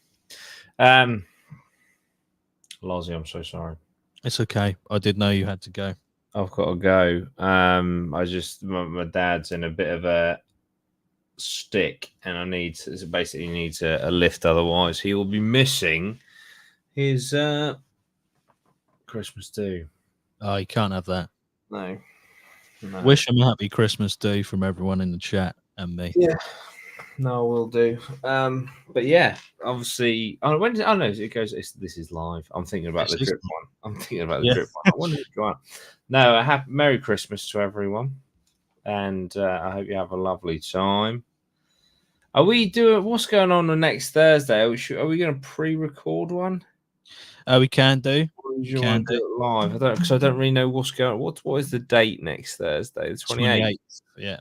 Lozzy, I'm so sorry. It's okay. I did know you had to go. I've got to go. My dad's in a bit of a stick, and I basically needs a lift. Otherwise, he will be missing his Christmas do. Oh, you can't have that. No. Wish him a happy Christmas, do from everyone in the chat and me. Yeah. No, I will do. But yeah, obviously, oh, when I know it goes. This is live. I'm thinking about the drip one. The drip one. I wonder if you want. No, a happy Merry Christmas to everyone, and I hope you have a lovely time. Are we doing? What's going on the next Thursday? Are we going to pre-record one? We can do. Or do you want to do it live? Because I don't really know what's going on. What is the date next Thursday? The 28th. Yeah.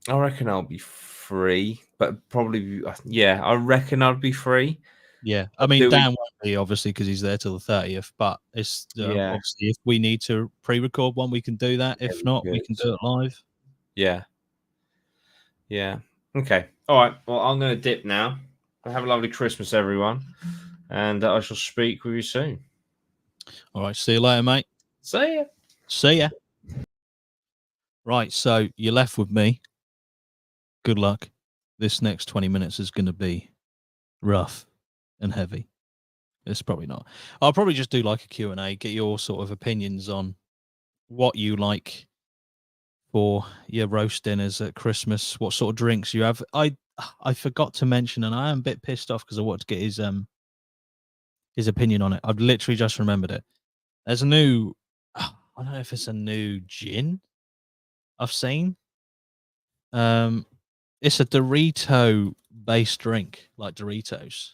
I reckon I'll be free, but probably I reckon I'd be free. Yeah, I mean Dan won't be obviously because he's there till the 30th. But it's obviously if we need to pre-record one, we can do that. If not, we can do it live. Yeah. Okay. All right. Well, I'm going to dip now. Have a lovely Christmas, everyone, and I shall speak with you soon. All right. See you later, mate. See ya. Right. So you're left with me. Good luck. This next 20 minutes is going to be rough and heavy. It's probably not. I'll probably just do like a Q&A, get your sort of opinions on what you like for your roast dinners at Christmas, what sort of drinks you have. I forgot to mention, and I am a bit pissed off because I wanted to get his opinion on it. I've literally just remembered it. There's a new, I don't know if it's a new gin I've seen. It's a Dorito based drink, like Doritos.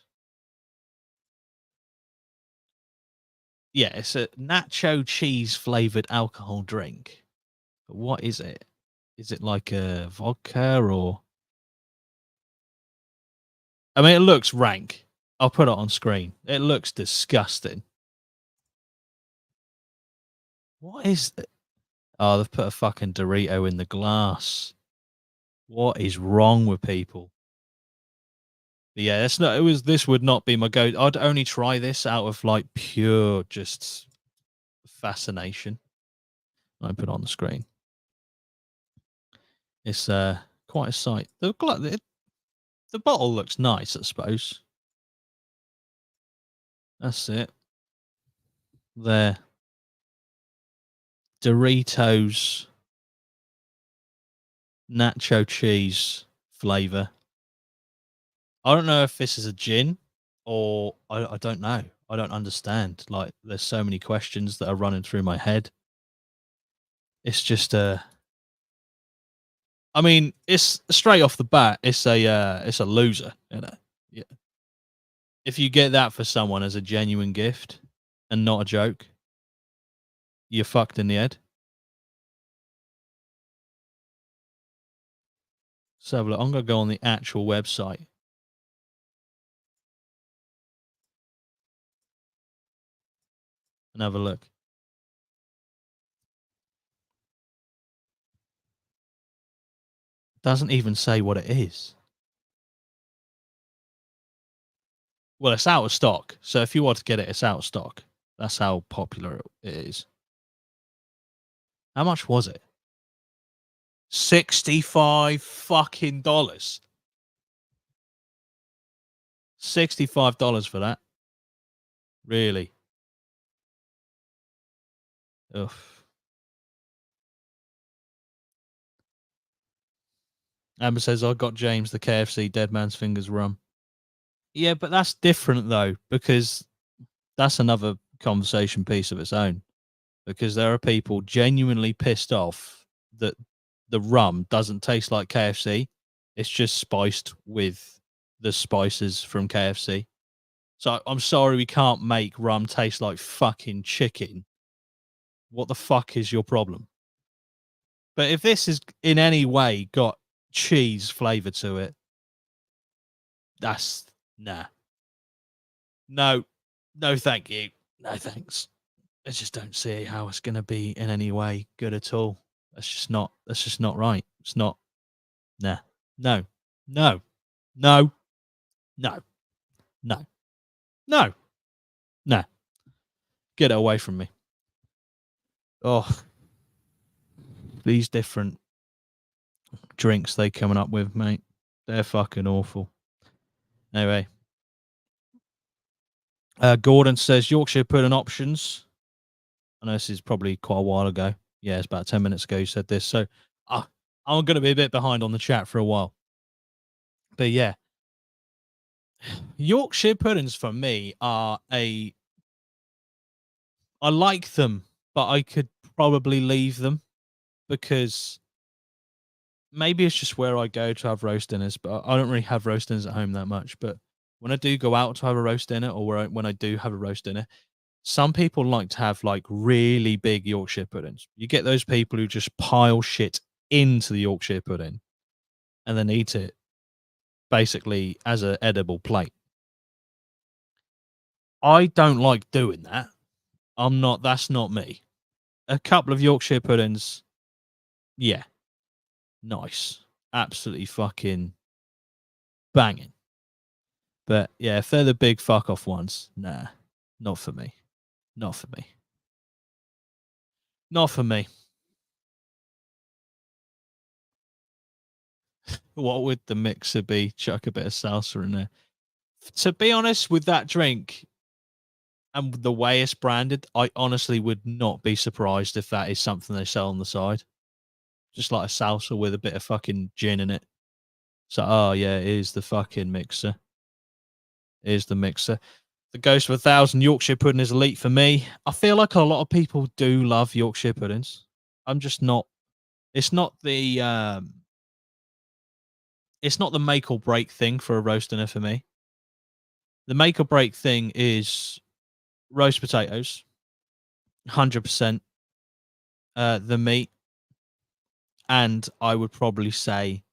Yeah, it's a nacho cheese flavored alcohol drink. What is it? Is it like a vodka or? I mean, it looks rank. I'll put it on screen. It looks disgusting. What is it? Oh, they've put a fucking Dorito in the glass. What is wrong with people? But yeah, that's not. This would not be my go. I'd only try this out of like pure just fascination. I put it on the screen. It's quite a sight. The bottle looks nice, I suppose. That's it. There. Doritos nacho cheese flavor. I don't know if this is a gin or I don't know. I don't understand. Like, there's so many questions that are running through my head. It's just I mean, it's straight off the bat. It's a loser. Yeah. If you get that for someone as a genuine gift and not a joke, you're fucked in the head. So look, I'm gonna go on the actual website. And have a look. Doesn't even say what it is. Well, it's out of stock. So if you want to get it, it's out of stock. That's how popular it is. How much was it? $65 fucking dollars. $65 for that. Really? Ugh. Amber says, I got James the KFC Dead Man's Fingers rum. Yeah, but that's different though, because that's another conversation piece of its own. Because there are people genuinely pissed off that the rum doesn't taste like KFC. It's just spiced with the spices from KFC. So I'm sorry we can't make rum taste like fucking chicken. What the fuck is your problem? But if this is in any way got cheese flavor to it, that's nah. No, no, thank you. No, thanks. I just don't see how it's going to be in any way good at all. That's just not. That's just not right. It's not. Nah. No. No. No. No. No. No. No. Get it away from me. Oh, these different drinks they coming up with, mate. They're fucking awful. Anyway, Gordon says Yorkshire pudding options. I know this is probably quite a while ago. Yeah, it's about 10 minutes ago you said this. So I'm going to be a bit behind on the chat for a while. But yeah, Yorkshire puddings for me are I like them, but I could probably leave them because maybe it's just where I go to have roast dinners, but I don't really have roast dinners at home that much. But when I do go out to have a roast dinner, or when I do have a roast dinner, some people like to have like really big Yorkshire puddings. You get those people who just pile shit into the Yorkshire pudding and then eat it basically as an edible plate. I don't like doing that. That's not me. A couple of Yorkshire puddings, yeah, nice. Absolutely fucking banging. But yeah, if they're the big fuck off ones, nah, not for me. Not for me. Not for me. What would the mixer be? Chuck a bit of salsa in there. To be honest, with that drink and the way it's branded, I honestly would not be surprised if that is something they sell on the side. Just like a salsa with a bit of fucking gin in it. So, oh yeah, it is the fucking mixer. It is the mixer. The Ghost of 1,000 Yorkshire pudding is elite for me. I feel like a lot of people do love Yorkshire puddings. I'm just not. It's not the make or break thing for a roast dinner for me. The make or break thing is roast potatoes, 100%. The meat, and I would probably say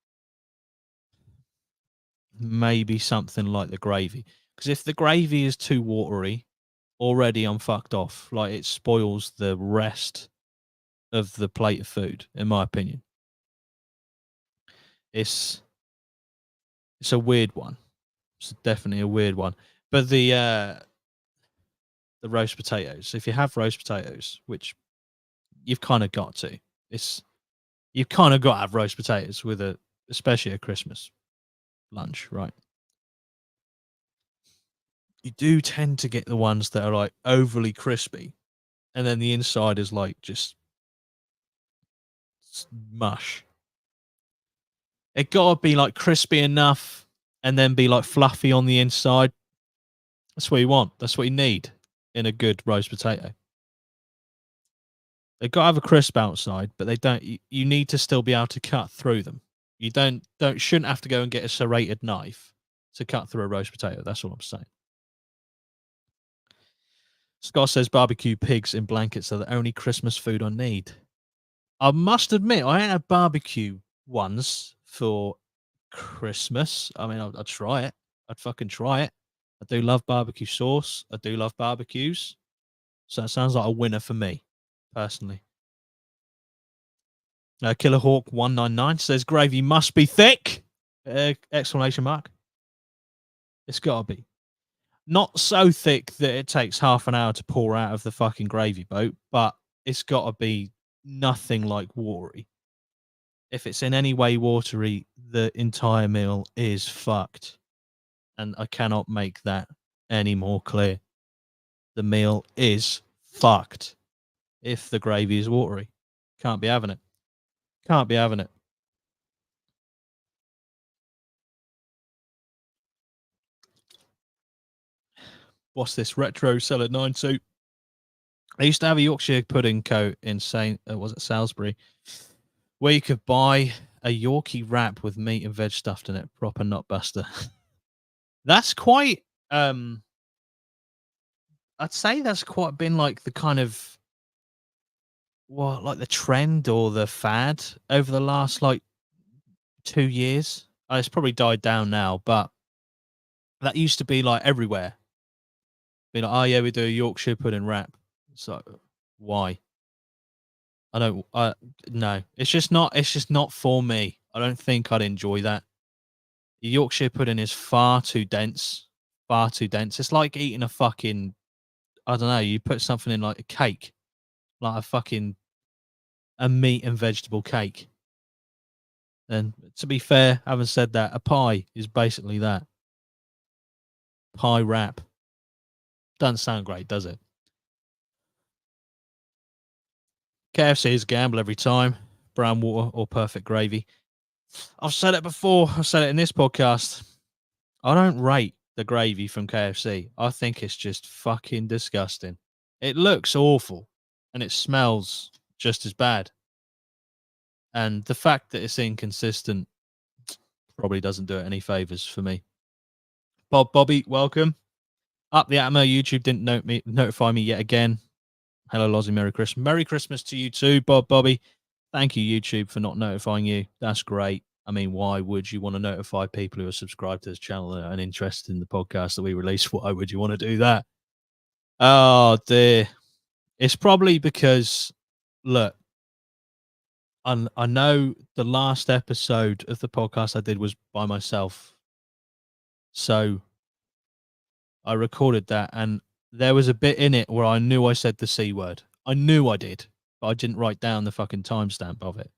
maybe something like the gravy. Because if the gravy is too watery, already I'm fucked off. Like it spoils the rest of the plate of food, in my opinion. It's a weird one. It's definitely a weird one. But the roast potatoes, if you have roast potatoes, which you've kind of got to, you've kind of got to have roast potatoes with especially a Christmas lunch, right? You do tend to get the ones that are like overly crispy, and then the inside is like just mush. It gotta be like crispy enough, and then be like fluffy on the inside. That's what you want. That's what you need in a good roast potato. They've got to have a crisp outside, but they don't. You need to still be able to cut through them. You shouldn't have to go and get a serrated knife to cut through a roast potato. That's all I'm saying. Scott says barbecue pigs in blankets are the only Christmas food I need. I must admit, I ain't had barbecue ones for Christmas. I mean, I'd try it. I'd fucking try it. I do love barbecue sauce. I do love barbecues. So it sounds like a winner for me, personally. Killer Hawk 199 says gravy must be thick! Exclamation mark. It's gotta be. Not so thick that it takes half an hour to pour out of the fucking gravy boat, but it's gotta be nothing like watery. If it's in any way watery, the entire meal is fucked. And I cannot make that any more clear. The meal is fucked if the gravy is watery. Can't be having it. Can't be having it. what's this retro cellar 9-2. I used to have a Yorkshire pudding coat in was it Salisbury, where you could buy a Yorkie wrap with meat and veg stuffed in it, proper nutbuster. That's quite I'd say that's quite been like the kind of like the trend or the fad over the last like 2 years. It's probably died down now, but that used to be like everywhere. Be like, oh yeah, we do a Yorkshire pudding wrap. So why? I don't. No. It's just not. It's just not for me. I don't think I'd enjoy that. The Yorkshire pudding is far too dense. Far too dense. It's like eating a fucking. I don't know. You put something in like a cake, like a meat and vegetable cake. And to be fair, having said that, a pie is basically that. Pie wrap. Doesn't sound great, does it? KFC is a gamble every time. Brown water or perfect gravy. I've said it before. I've said it in this podcast. I don't rate the gravy from KFC. I think it's just fucking disgusting. It looks awful and it smells just as bad. And the fact that it's inconsistent probably doesn't do it any favors for me. Bobby, welcome. Up the APMA. YouTube didn't notify me yet again. Hello, Lozzy. Merry Christmas. Merry Christmas to you too, Bobby. Thank you, YouTube, for not notifying you. That's great. I mean, why would you want to notify people who are subscribed to this channel and interested in the podcast that we release? Why would you want to do that? Oh, dear. It's probably because, look, I know the last episode of the podcast I did was by myself. So I recorded that, and there was a bit in it where I knew I said the C word. I knew I did, but I didn't write down the fucking timestamp of it.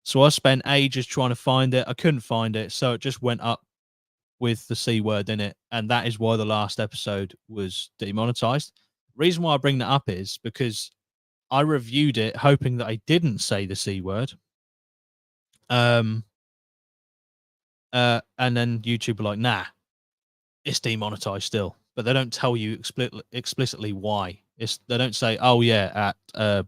So I spent ages trying to find it. I couldn't find it, so it just went up with the C word in it, and that is why the last episode was demonetized. Reason why I bring that up is because I reviewed it hoping that I didn't say the C word. And then YouTube were like, nah, it's demonetized still. But they don't tell you explicitly why. They don't say, oh yeah, at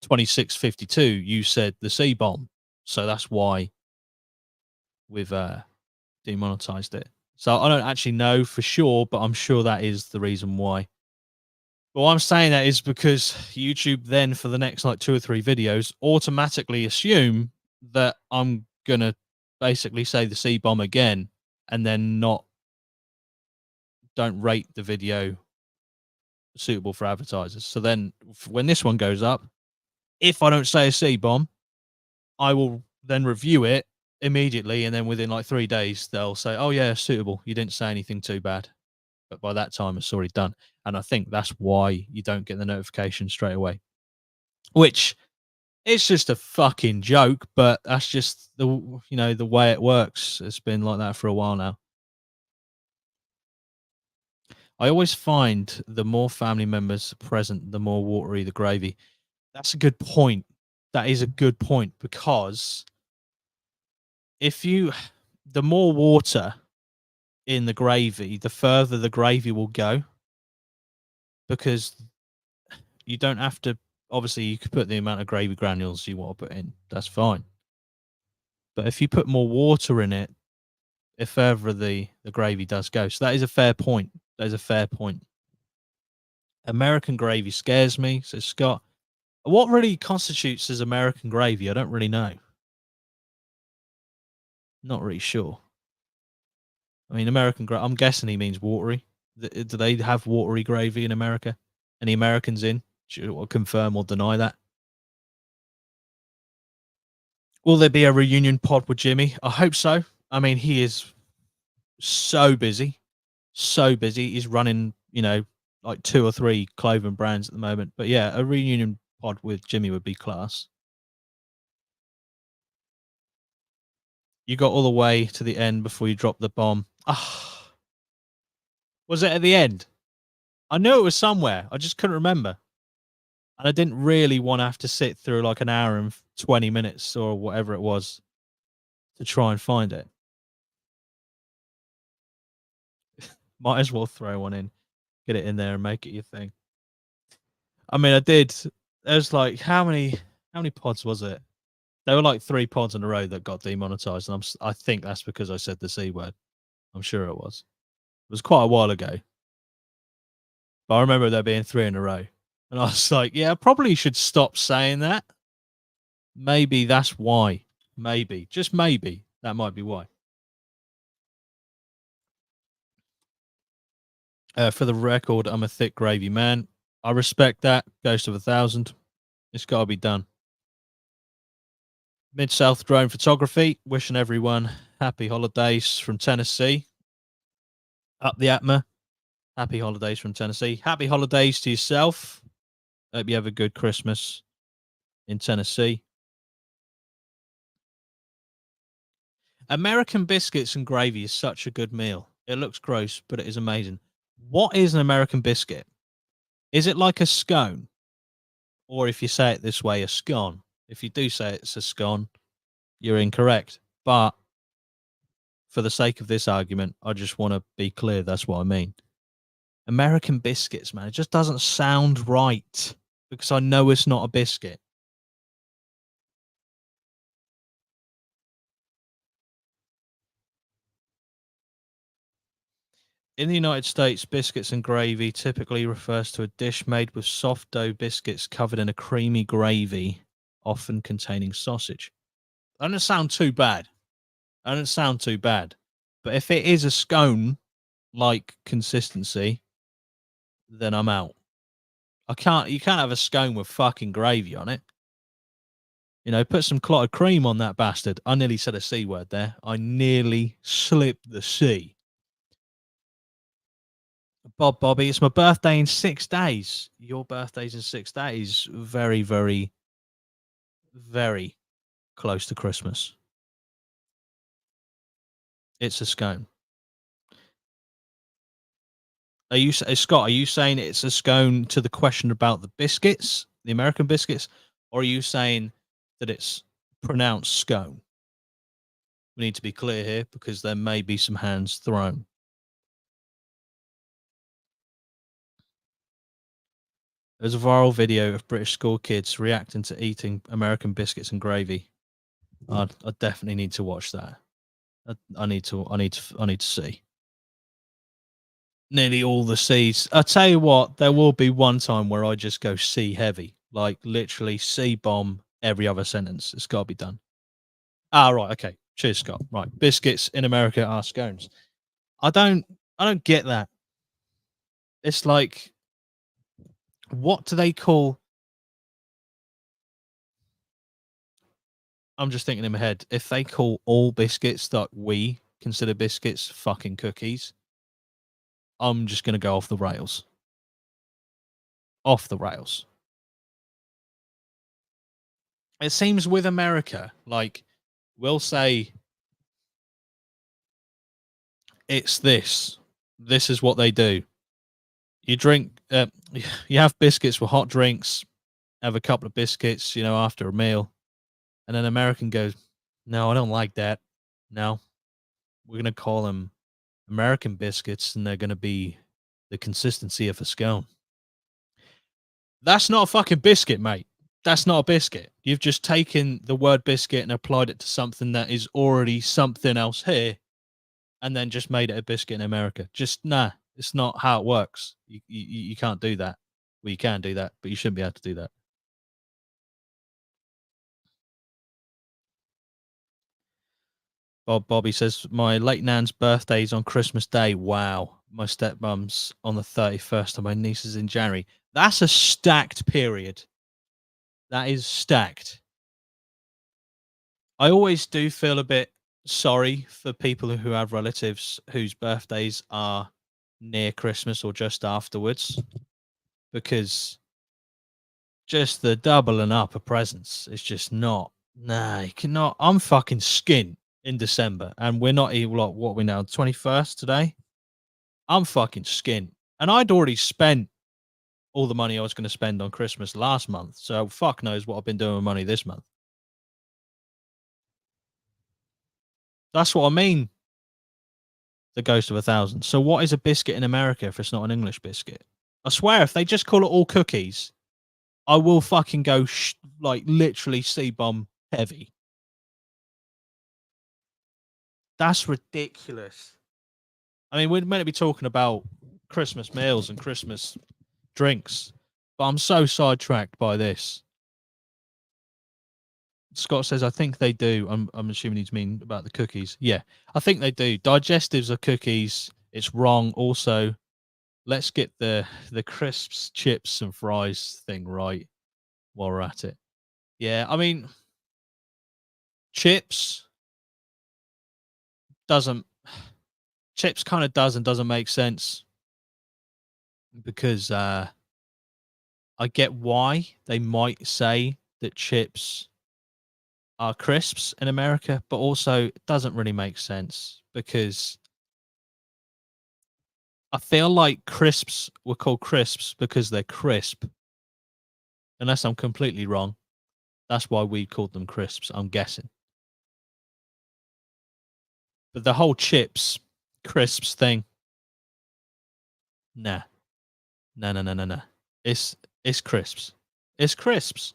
26:52 you said the C bomb, so that's why we've demonetized it. So I don't actually know for sure, but I'm sure that is the reason why. But why I'm saying that is because YouTube then, for the next like 2 or 3 videos, automatically assume that I'm gonna basically say the C bomb again, and then don't rate the video suitable for advertisers. So then, when this one goes up, if I don't say a C bomb, I will then review it immediately, and then within like 3 days, they'll say, "Oh yeah, suitable. You didn't say anything too bad." But by that time, it's already done, and I think that's why you don't get the notification straight away. Which it's just a fucking joke, but that's just the way it works. It's been like that for a while now. I always find the more family members present, the more watery the gravy. That's a good point. That is a good point, because the more water in the gravy, the further the gravy will go, because you don't have to. Obviously, you could put the amount of gravy granules you want to put in. That's fine. But if you put more water in it, the further the gravy does go. So that is a fair point. That is a fair point. American gravy scares me, says Scott. What really constitutes as American gravy? I don't really know. Not really sure. I mean, I'm guessing he means watery. Do they have watery gravy in America? Any Americans in? Should I confirm or deny that? Will there be a reunion pod with Jimmy? I hope so. I mean, he is so busy. So busy. He's running, like 2 or 3 clothing brands at the moment. But yeah, a reunion pod with Jimmy would be class. You got all the way to the end before you dropped the bomb. Ah, was it at the end? I knew it was somewhere. I just couldn't remember. And I didn't really want to have to sit through like an hour and 20 minutes or whatever it was to try and find it. Might as well throw one in. Get it in there and make it your thing. I mean, I did. There's like how many pods was it? There were like 3 pods in a row that got demonetized, and I think that's because I said the C word. I'm sure it was. It was quite a while ago, but I remember there being 3 in a row, and I was like, yeah, I probably should stop saying that. Maybe that's why. Maybe, just maybe, that might be why. For the record, I'm a thick gravy man. I respect that. Ghost of 1,000. It's got to be done. Mid South Drone Photography, wishing everyone happy holidays from Tennessee. Up the APMA, happy holidays from Tennessee. Happy holidays to yourself. Hope you have a good Christmas in Tennessee. American biscuits and gravy is such a good meal. It looks gross, but it is amazing. What is an American biscuit? Is it like a scone? Or if you say it this way, a scone? If you do say it's a scone, you're incorrect. But for the sake of this argument, I just want to be clear that's what I mean. American biscuits, man, it just doesn't sound right because I know it's not a biscuit. In the United States, biscuits and gravy typically refers to a dish made with soft dough biscuits covered in a creamy gravy, often containing sausage. That doesn't sound too bad. That doesn't sound too bad. But if it is a scone like consistency, then I'm out. You can't have a scone with fucking gravy on it. You know, put some clotted cream on that bastard. I nearly said a C word there. I nearly slipped the C. Bobby, it's my birthday in 6 days. Your birthday's in 6 days. Very, very, very close to Christmas. It's a scone. Are you, Scott? Are you saying it's a scone to the question about the biscuits, the American biscuits, or are you saying that it's pronounced scone? We need to be clear here because there may be some hands thrown. There's a viral video of British school kids reacting to eating American biscuits and gravy. I definitely need to watch that. I need to see. Nearly all the C's. I tell you what, there will be one time where I just go C heavy, like literally C bomb every other sentence. It's got to be done. Ah, right, okay. Cheers, Scott. Right, biscuits in America are scones. I don't get that. It's like, what do they call? I'm just thinking in my head. If they call all biscuits that we consider biscuits fucking cookies, I'm just gonna go off the rails. Off the rails. It seems with America, like we'll say it's this. This is what they do. You drink, you have biscuits with hot drinks, have a couple of biscuits, you know, after a meal. And then American goes, no, I don't like that. No, we're going to call them American biscuits and they're going to be the consistency of a scone. That's not a fucking biscuit, mate. That's not a biscuit. You've just taken the word biscuit and applied it to something that is already something else here and then just made it a biscuit in America. Just nah, it's not how it works. You can't do that. Well, you can do that, but you shouldn't be able to do that. Bobby says my late nan's birthday is on Christmas Day. Wow, my stepmom's on the 31st, and my niece is in January. That's a stacked period. That is stacked. I always do feel a bit sorry for people who have relatives whose birthdays are near Christmas or just afterwards, because just the doubling up of presents is just not. Nah, you cannot. I'm fucking skint in December, and we're not even like what we now 21st today. I'm fucking skint, and I'd already spent all the money I was going to spend on Christmas last month. So fuck knows what I've been doing with money this month. That's what I mean. the ghost of 1,000. So what is a biscuit in America if it's not an English biscuit? I swear, if they just call it all cookies, I will fucking go like literally C-bomb heavy. That's ridiculous. I mean, we're meant to be talking about Christmas meals and Christmas drinks, but I'm so sidetracked by this. Scott says, I think they do. I'm assuming he's mean about the cookies. Yeah, I think they do. Digestives are cookies. It's wrong. Also, let's get the crisps, chips, and fries thing right while we're at it. Yeah, I mean, chips doesn't. Chips kind of does and doesn't make sense because I get why they might say that chips are crisps in America, but also it doesn't really make sense because I feel like crisps were called crisps because they're crisp. Unless I'm completely wrong. That's why we called them crisps, I'm guessing. But the whole chips, crisps thing, nah. No. It's crisps. It's crisps.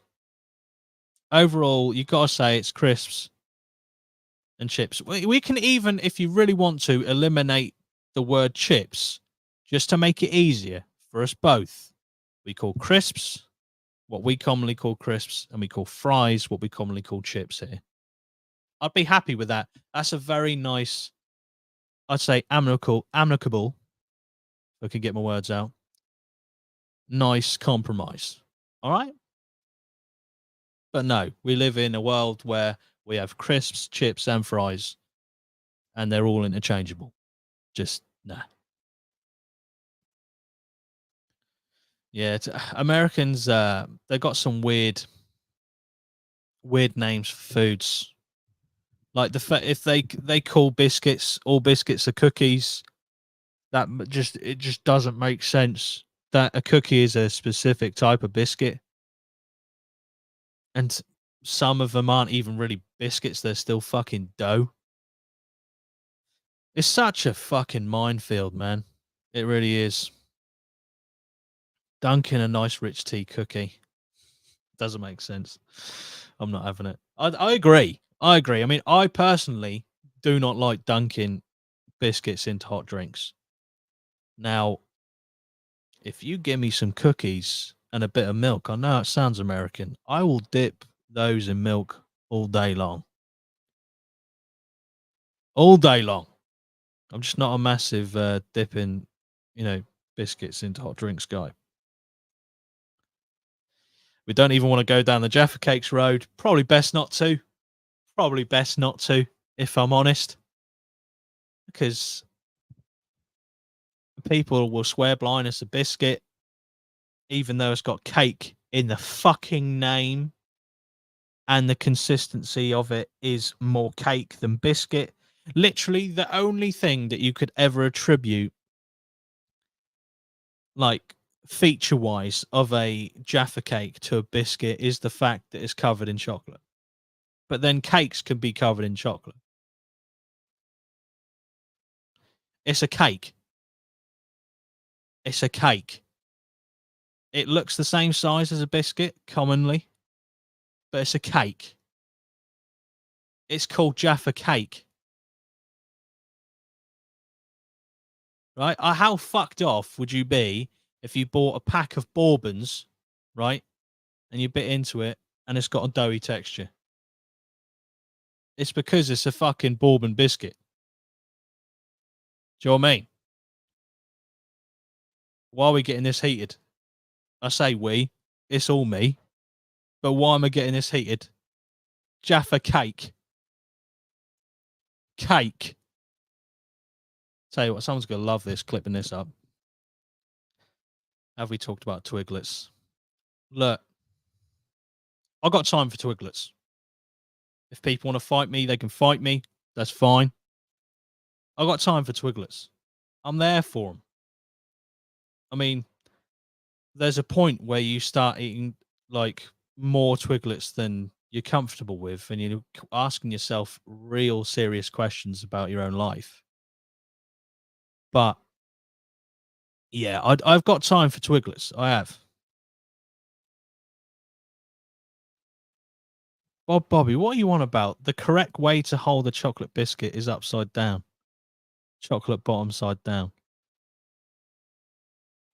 Overall, you gotta say it's crisps and chips. We can even, if you really want to, eliminate the word chips just to make it easier for us both. We call crisps what we commonly call crisps, and we call fries what we commonly call chips here. I'd be happy with that. That's a very nice, I'd say amicable, if I can get my words out. Nice compromise. All right? But no, we live in a world where we have crisps, chips, and fries, and they're all interchangeable. Just nah. Yeah, Americans. They got some weird names for foods. Like if they call biscuits all biscuits are cookies, that it just doesn't make sense. That a cookie is a specific type of biscuit, and some of them aren't even really biscuits; they're still fucking dough. It's such a fucking minefield, man. It really is. Dunking a nice rich tea cookie doesn't make sense. I'm not having it. I agree. I agree. I mean, I personally do not like dunking biscuits into hot drinks. Now, if you give me some cookies and a bit of milk, I know it sounds American. I will dip those in milk all day long. All day long. I'm just not a massive dipping, biscuits into hot drinks guy. We don't even want to go down the Jaffa Cakes road. Probably best not to. Probably best not to, if I'm honest. Because people will swear blind it's a biscuit, even though it's got cake in the fucking name. And the consistency of it is more cake than biscuit. Literally, the only thing that you could ever attribute, like feature wise, of a Jaffa cake to a biscuit is the fact that it's covered in chocolate. But then cakes can be covered in chocolate. It's a cake. It's a cake. It looks the same size as a biscuit commonly, but it's a cake. It's called Jaffa cake. Right? How fucked off would you be if you bought a pack of bourbons, right? And you bit into it and it's got a doughy texture. It's because it's a fucking bourbon biscuit. Do you know what I mean? Why are we getting this heated? I say we. It's all me. But why am I getting this heated? Jaffa cake. Cake. Tell you what, someone's going to love this, clipping this up. Have we talked about Twiglets? Look, I've got time for Twiglets. If people want to fight me, they can fight me. That's fine. I've got time for Twiglets. I'm there for them. I mean, there's a point where you start eating like more Twiglets than you're comfortable with, and you're asking yourself real serious questions about your own life. But yeah, I've got time for Twiglets. I have. Bobby, what are you on about? The correct way to hold a chocolate biscuit is upside down. Chocolate bottom side down.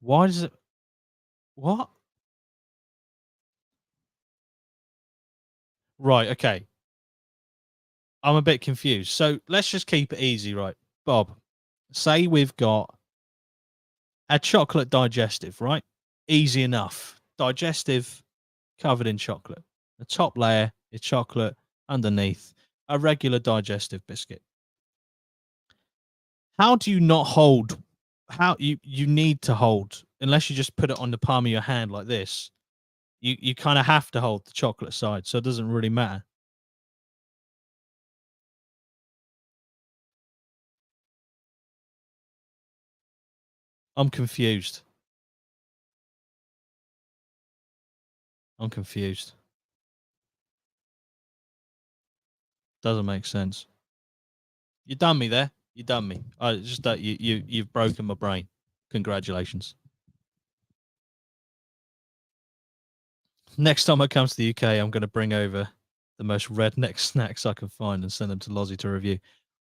Why does it? What? Right. Okay. I'm a bit confused. So let's just keep it easy, right? Bob, say we've got a chocolate digestive, right? Easy enough. Digestive covered in chocolate. The top layer is chocolate, underneath a regular digestive biscuit. How do you not hold? How you need to hold, unless you just put it on the palm of your hand like this. You kind of have to hold the chocolate side, so it doesn't really matter. I'm confused. I'm confused. Doesn't make sense. You done me there. You done me. I just that you've broken my brain. Congratulations. Next time I come to the UK, I'm going to bring over the most redneck snacks I can find and send them to Lozzy to review.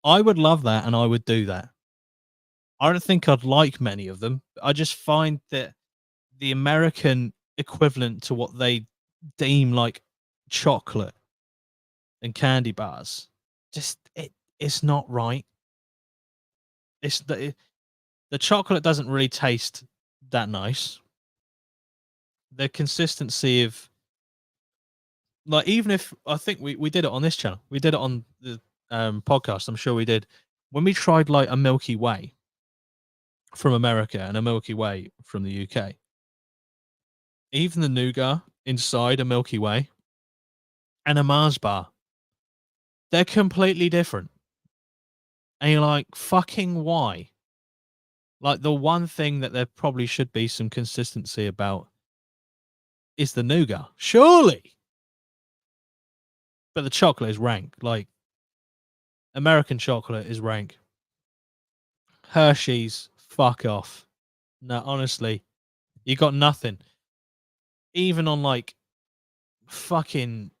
I would love that, and I would do that. I don't think I'd like many of them. I just find that the American equivalent to what they deem like chocolate and candy bars, just it's not right. It's the chocolate doesn't really taste that nice. The consistency of, like, even if I think we did it on this channel, we did it on the podcast. I'm sure we did when we tried like a Milky Way from America and a Milky Way from the UK. Even the nougat inside a Milky Way and a Mars bar, they're completely different. And you're like, fucking why? Like, the one thing that there probably should be some consistency about is the nougat, surely. But the chocolate is rank. Like, American chocolate is rank. Hershey's, fuck off. No, honestly, you got nothing. Even on like fucking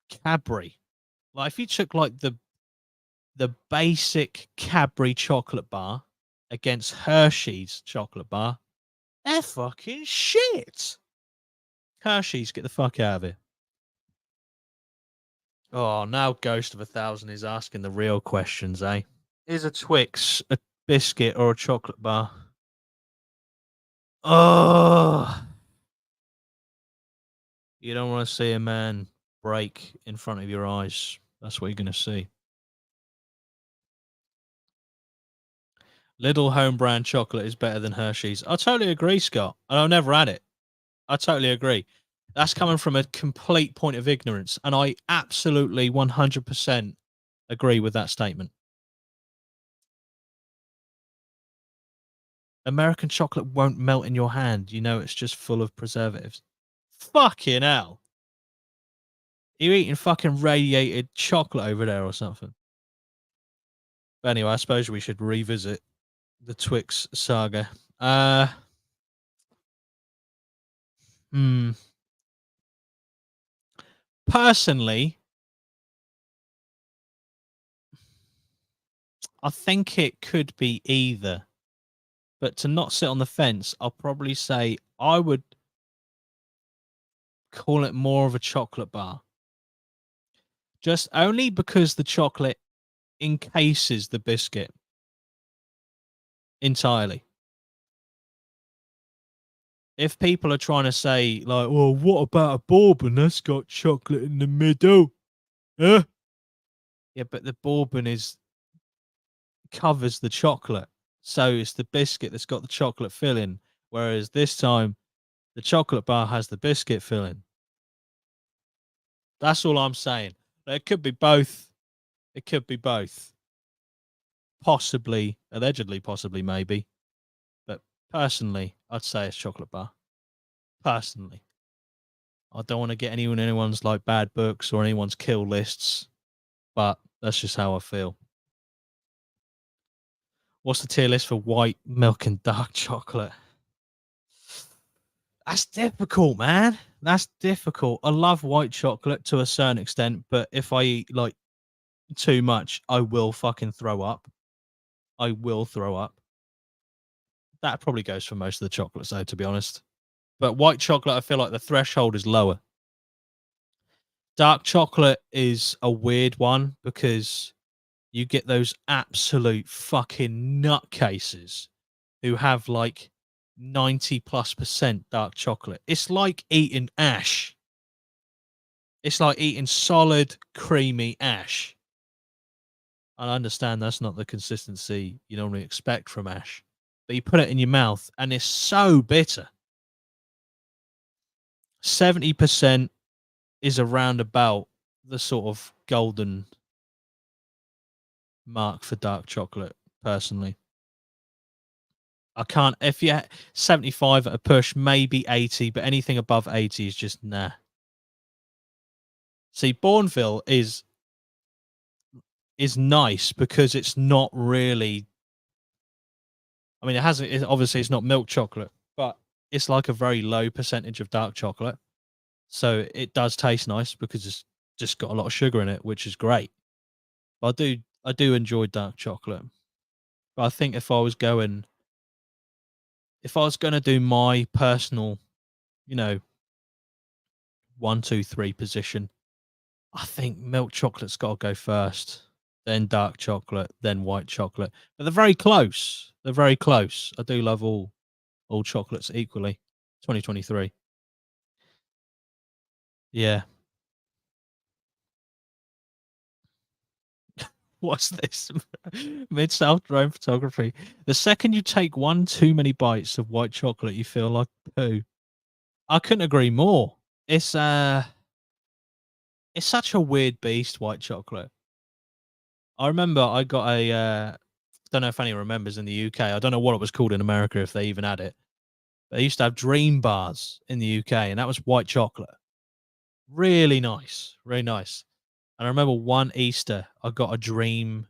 Cadbury. Like, if you took like the basic Cadbury chocolate bar against Hershey's chocolate bar, they're fucking shit. Hershey's, get the fuck out of here. Oh, now Ghost of 1,000 is asking the real questions, eh? Is a Twix a biscuit or a chocolate bar? Oh, you don't want to see a man break in front of your eyes. That's what you're going to see. Little home brand chocolate is better than Hershey's. I totally agree, Scott. And I've never had it. I totally agree. That's coming from a complete point of ignorance. And I absolutely 100% agree with that statement. American chocolate won't melt in your hand. You know, it's just full of preservatives. Fucking hell. You're eating fucking radiated chocolate over there or something. But anyway, I suppose we should revisit the Twix saga. Hmm. Personally, I think it could be either. But to not sit on the fence, I'll probably say I would call it more of a chocolate bar. Just only because the chocolate encases the biscuit entirely. If people are trying to say, like, well, what about a bourbon that's got chocolate in the middle? Huh? Yeah, but the bourbon covers the chocolate. So it's the biscuit that's got the chocolate filling. Whereas this time, the chocolate bar has the biscuit filling. That's all I'm saying. It could be both. It could be both. Possibly, allegedly, possibly, maybe. But personally, I'd say it's chocolate bar. Personally. I don't want to get anyone anyone's like bad books or anyone's kill lists, but that's just how I feel. What's the tier list for white milk and dark chocolate? That's difficult, man. That's difficult. I love white chocolate to a certain extent, but if I eat like too much, I will fucking throw up. I will throw up. That probably goes for most of the chocolates, though, to be honest. But white chocolate, I feel like the threshold is lower. Dark chocolate is a weird one because you get those absolute fucking nutcases who have like 90+% dark chocolate. It's like eating ash. It's like eating solid, creamy ash. I understand that's not the consistency you normally expect from ash, but you put it in your mouth and it's so bitter. 70% is around about the sort of golden mark for dark chocolate, personally. I can't, if you 75 at a push, maybe 80, but anything above 80 is just nah. See, Bourneville is nice because it's not really. I mean, obviously it's not milk chocolate, but it's like a very low percentage of dark chocolate, so it does taste nice because it's just got a lot of sugar in it, which is great. But I do enjoy dark chocolate. But I think if I was going to do my personal, you know, 1, 2, 3 position, I think milk chocolate's got to go first, then dark chocolate, then white chocolate. But they're very close. They're very close. I do love all chocolates equally. 2023. Yeah. What's this? Mid-South drone photography. The second you take one too many bites of white chocolate, you feel like poo. I couldn't agree more. It's such a weird beast, white chocolate. I remember I got a don't know if anyone remembers in the UK. I don't know what it was called in America, if they even had it. They used to have dream bars in the UK, and that was white chocolate. Really nice, really nice. And I remember one Easter, I got a dream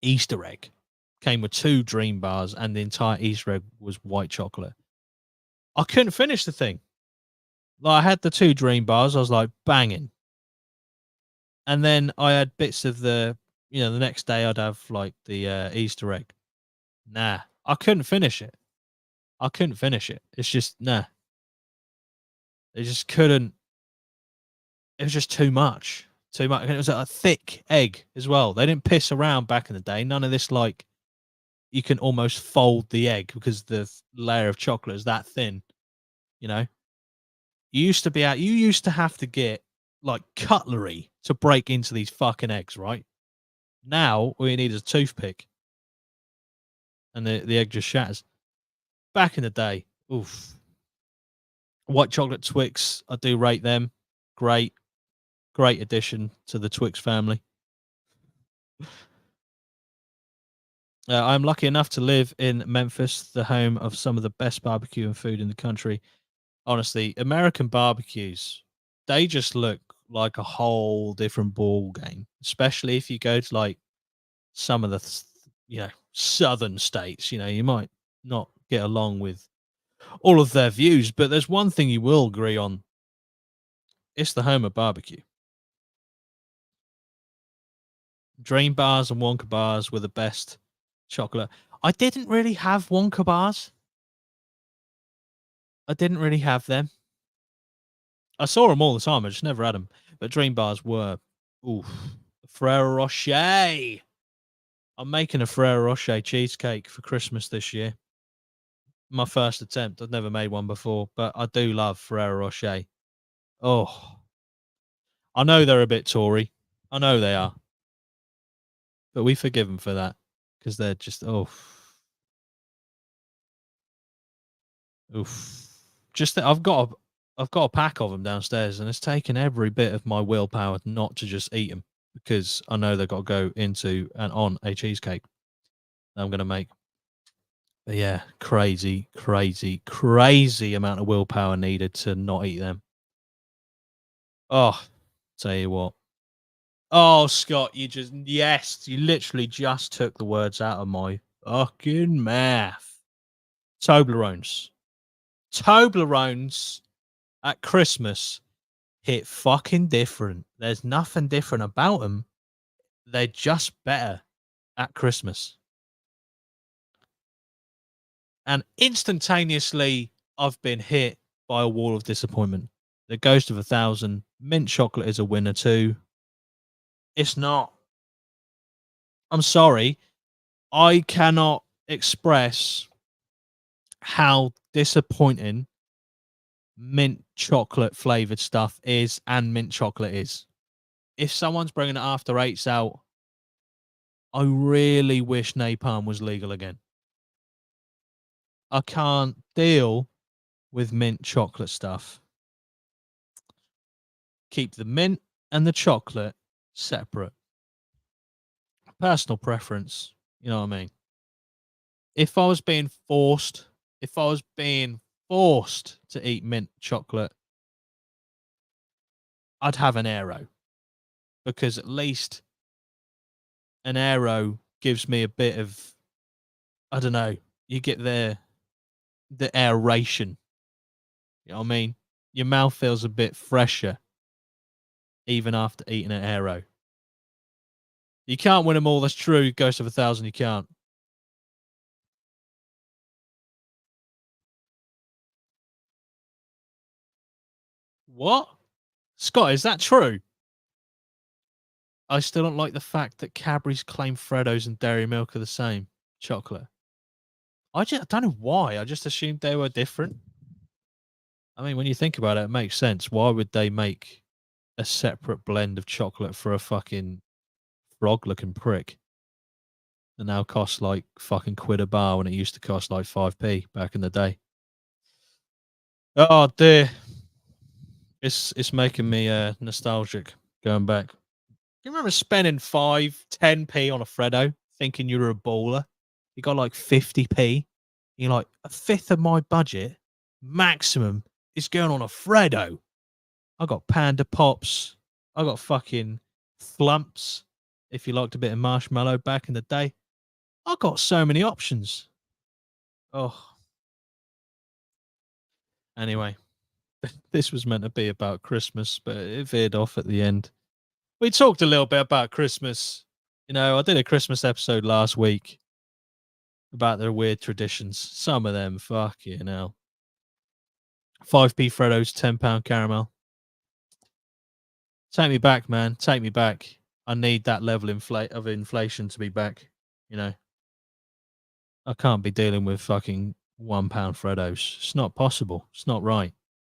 Easter egg. Came with 2 dream bars, and the entire Easter egg was white chocolate. I couldn't finish the thing. Like, I had the 2 dream bars, I was like banging. And then I had bits of the next day I'd have like the Easter egg. Nah, I couldn't finish it. I couldn't finish it. It's just nah. It just couldn't. It was just too much. Too much. And it was a thick egg as well. They didn't piss around back in the day. None of this like you can almost fold the egg because the layer of chocolate is that thin. You know, you used to have to get like cutlery to break into these fucking eggs, right? Now all you need is a toothpick, and the egg just shatters. Back in the day, oof. White chocolate Twix, I do rate them. Great, great addition to the Twix family. I'm lucky enough to live in Memphis, the home of some of the best barbecue and food in the country. Honestly, American barbecues, they just look like a whole different ball game, especially if you go to like some of the southern states. You might not get along with all of their views, but there's one thing you will agree on. It's the home of barbecue. Dream bars and Wonka bars were the best chocolate. I didn't really have Wonka bars. I didn't really have them. I saw them all the time. I just never had them. But dream bars were, oof. Ferrero Rocher. I'm making a Ferrero Rocher cheesecake for Christmas this year. My first attempt. I've never made one before, but I do love Ferrero Rocher. Oh, I know they're a bit Tory. I know they are. But we forgive them for that because they're just, oof. Just that I've got a pack of them downstairs, and it's taken every bit of my willpower not to just eat them because I know they've got to go into and on a cheesecake that I'm going to make. But yeah, crazy, crazy, crazy amount of willpower needed to not eat them. Oh, tell you what. Oh, Scott, you literally just took the words out of my fucking mouth. Toblerones. Toblerones at Christmas hit fucking different. There's nothing different about them. They're just better at Christmas. And instantaneously, I've been hit by a wall of disappointment. The Ghost of 1,000. Mint chocolate is a winner too. It's not. I'm sorry. I cannot express how disappointing mint chocolate flavored stuff is and mint chocolate is. If someone's bringing it after eights out, I really wish napalm was legal again. I can't deal with mint chocolate stuff. Keep the mint and the chocolate separate. Personal preference, you know what I mean? If I was being forced to eat mint chocolate, I'd have an Aero, because at least an Aero gives me a bit of, I don't know, you get the aeration. You know what I mean? Your mouth feels a bit fresher even after eating an Aero. You can't win them all, that's true. Ghost of 1,000, you can't. What? Scott, is that true? I still don't like the fact that Cadbury's claim Freddos and Dairy Milk are the same chocolate. I don't know why. I just assumed they were different. I mean, when you think about it, it makes sense. Why would they make a separate blend of chocolate for a fucking frog-looking prick that now costs like fucking quid a bar when it used to cost like 5p back in the day? Oh dear, it's making me nostalgic going back. You remember spending 5, 10p on a Freddo, thinking you were a baller? You got like 50p. You're like, a fifth of my budget maximum is going on a Freddo. I got Panda Pops. I got fucking Flumps, if you liked a bit of marshmallow back in the day. I got so many options. Oh. Anyway, this was meant to be about Christmas, but it veered off at the end. We talked a little bit about Christmas. You know, I did a Christmas episode last week about their weird traditions. Some of them, fucking hell. 5p Freddos, £10 caramel. Take me back, man. Take me back. I need that level of inflation to be back. You know, I can't be dealing with fucking £1 Freddos. It's not possible. It's not right.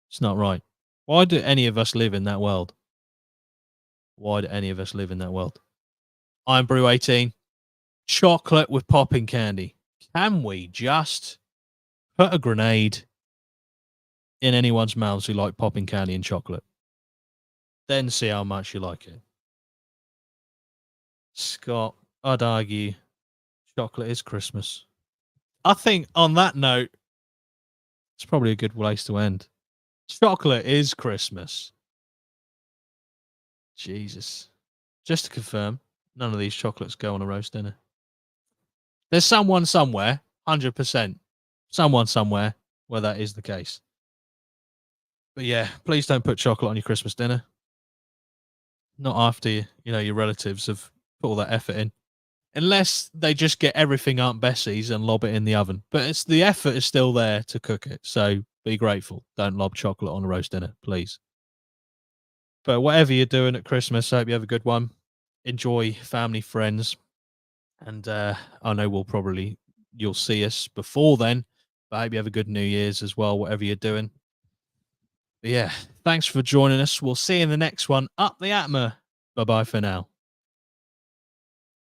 It's not right. Why do any of us live in that world? Why do any of us live in that world? I'm Brew 18. Chocolate with popping candy. Can we just put a grenade in anyone's mouths who like popping candy and chocolate? Then see how much you like it. Scott, I'd argue chocolate is Christmas. I think on that note, it's probably a good place to end. Chocolate is Christmas. Jesus. Just to confirm, none of these chocolates go on a roast dinner. There's someone somewhere, 100%, someone somewhere where that is the case. But yeah, please don't put chocolate on your Christmas dinner. Not after your relatives have put all that effort in. Unless they just get everything Aunt Bessie's and lob it in the oven. But the effort is still there to cook it. So be grateful. Don't lob chocolate on a roast dinner, please. But whatever you're doing at Christmas, I hope you have a good one. Enjoy family, friends. And I know you'll see us before then. But I hope you have a good New Year's as well, whatever you're doing. But yeah, thanks for joining us. We'll see you in the next one. Up the APMA. Bye-bye for now.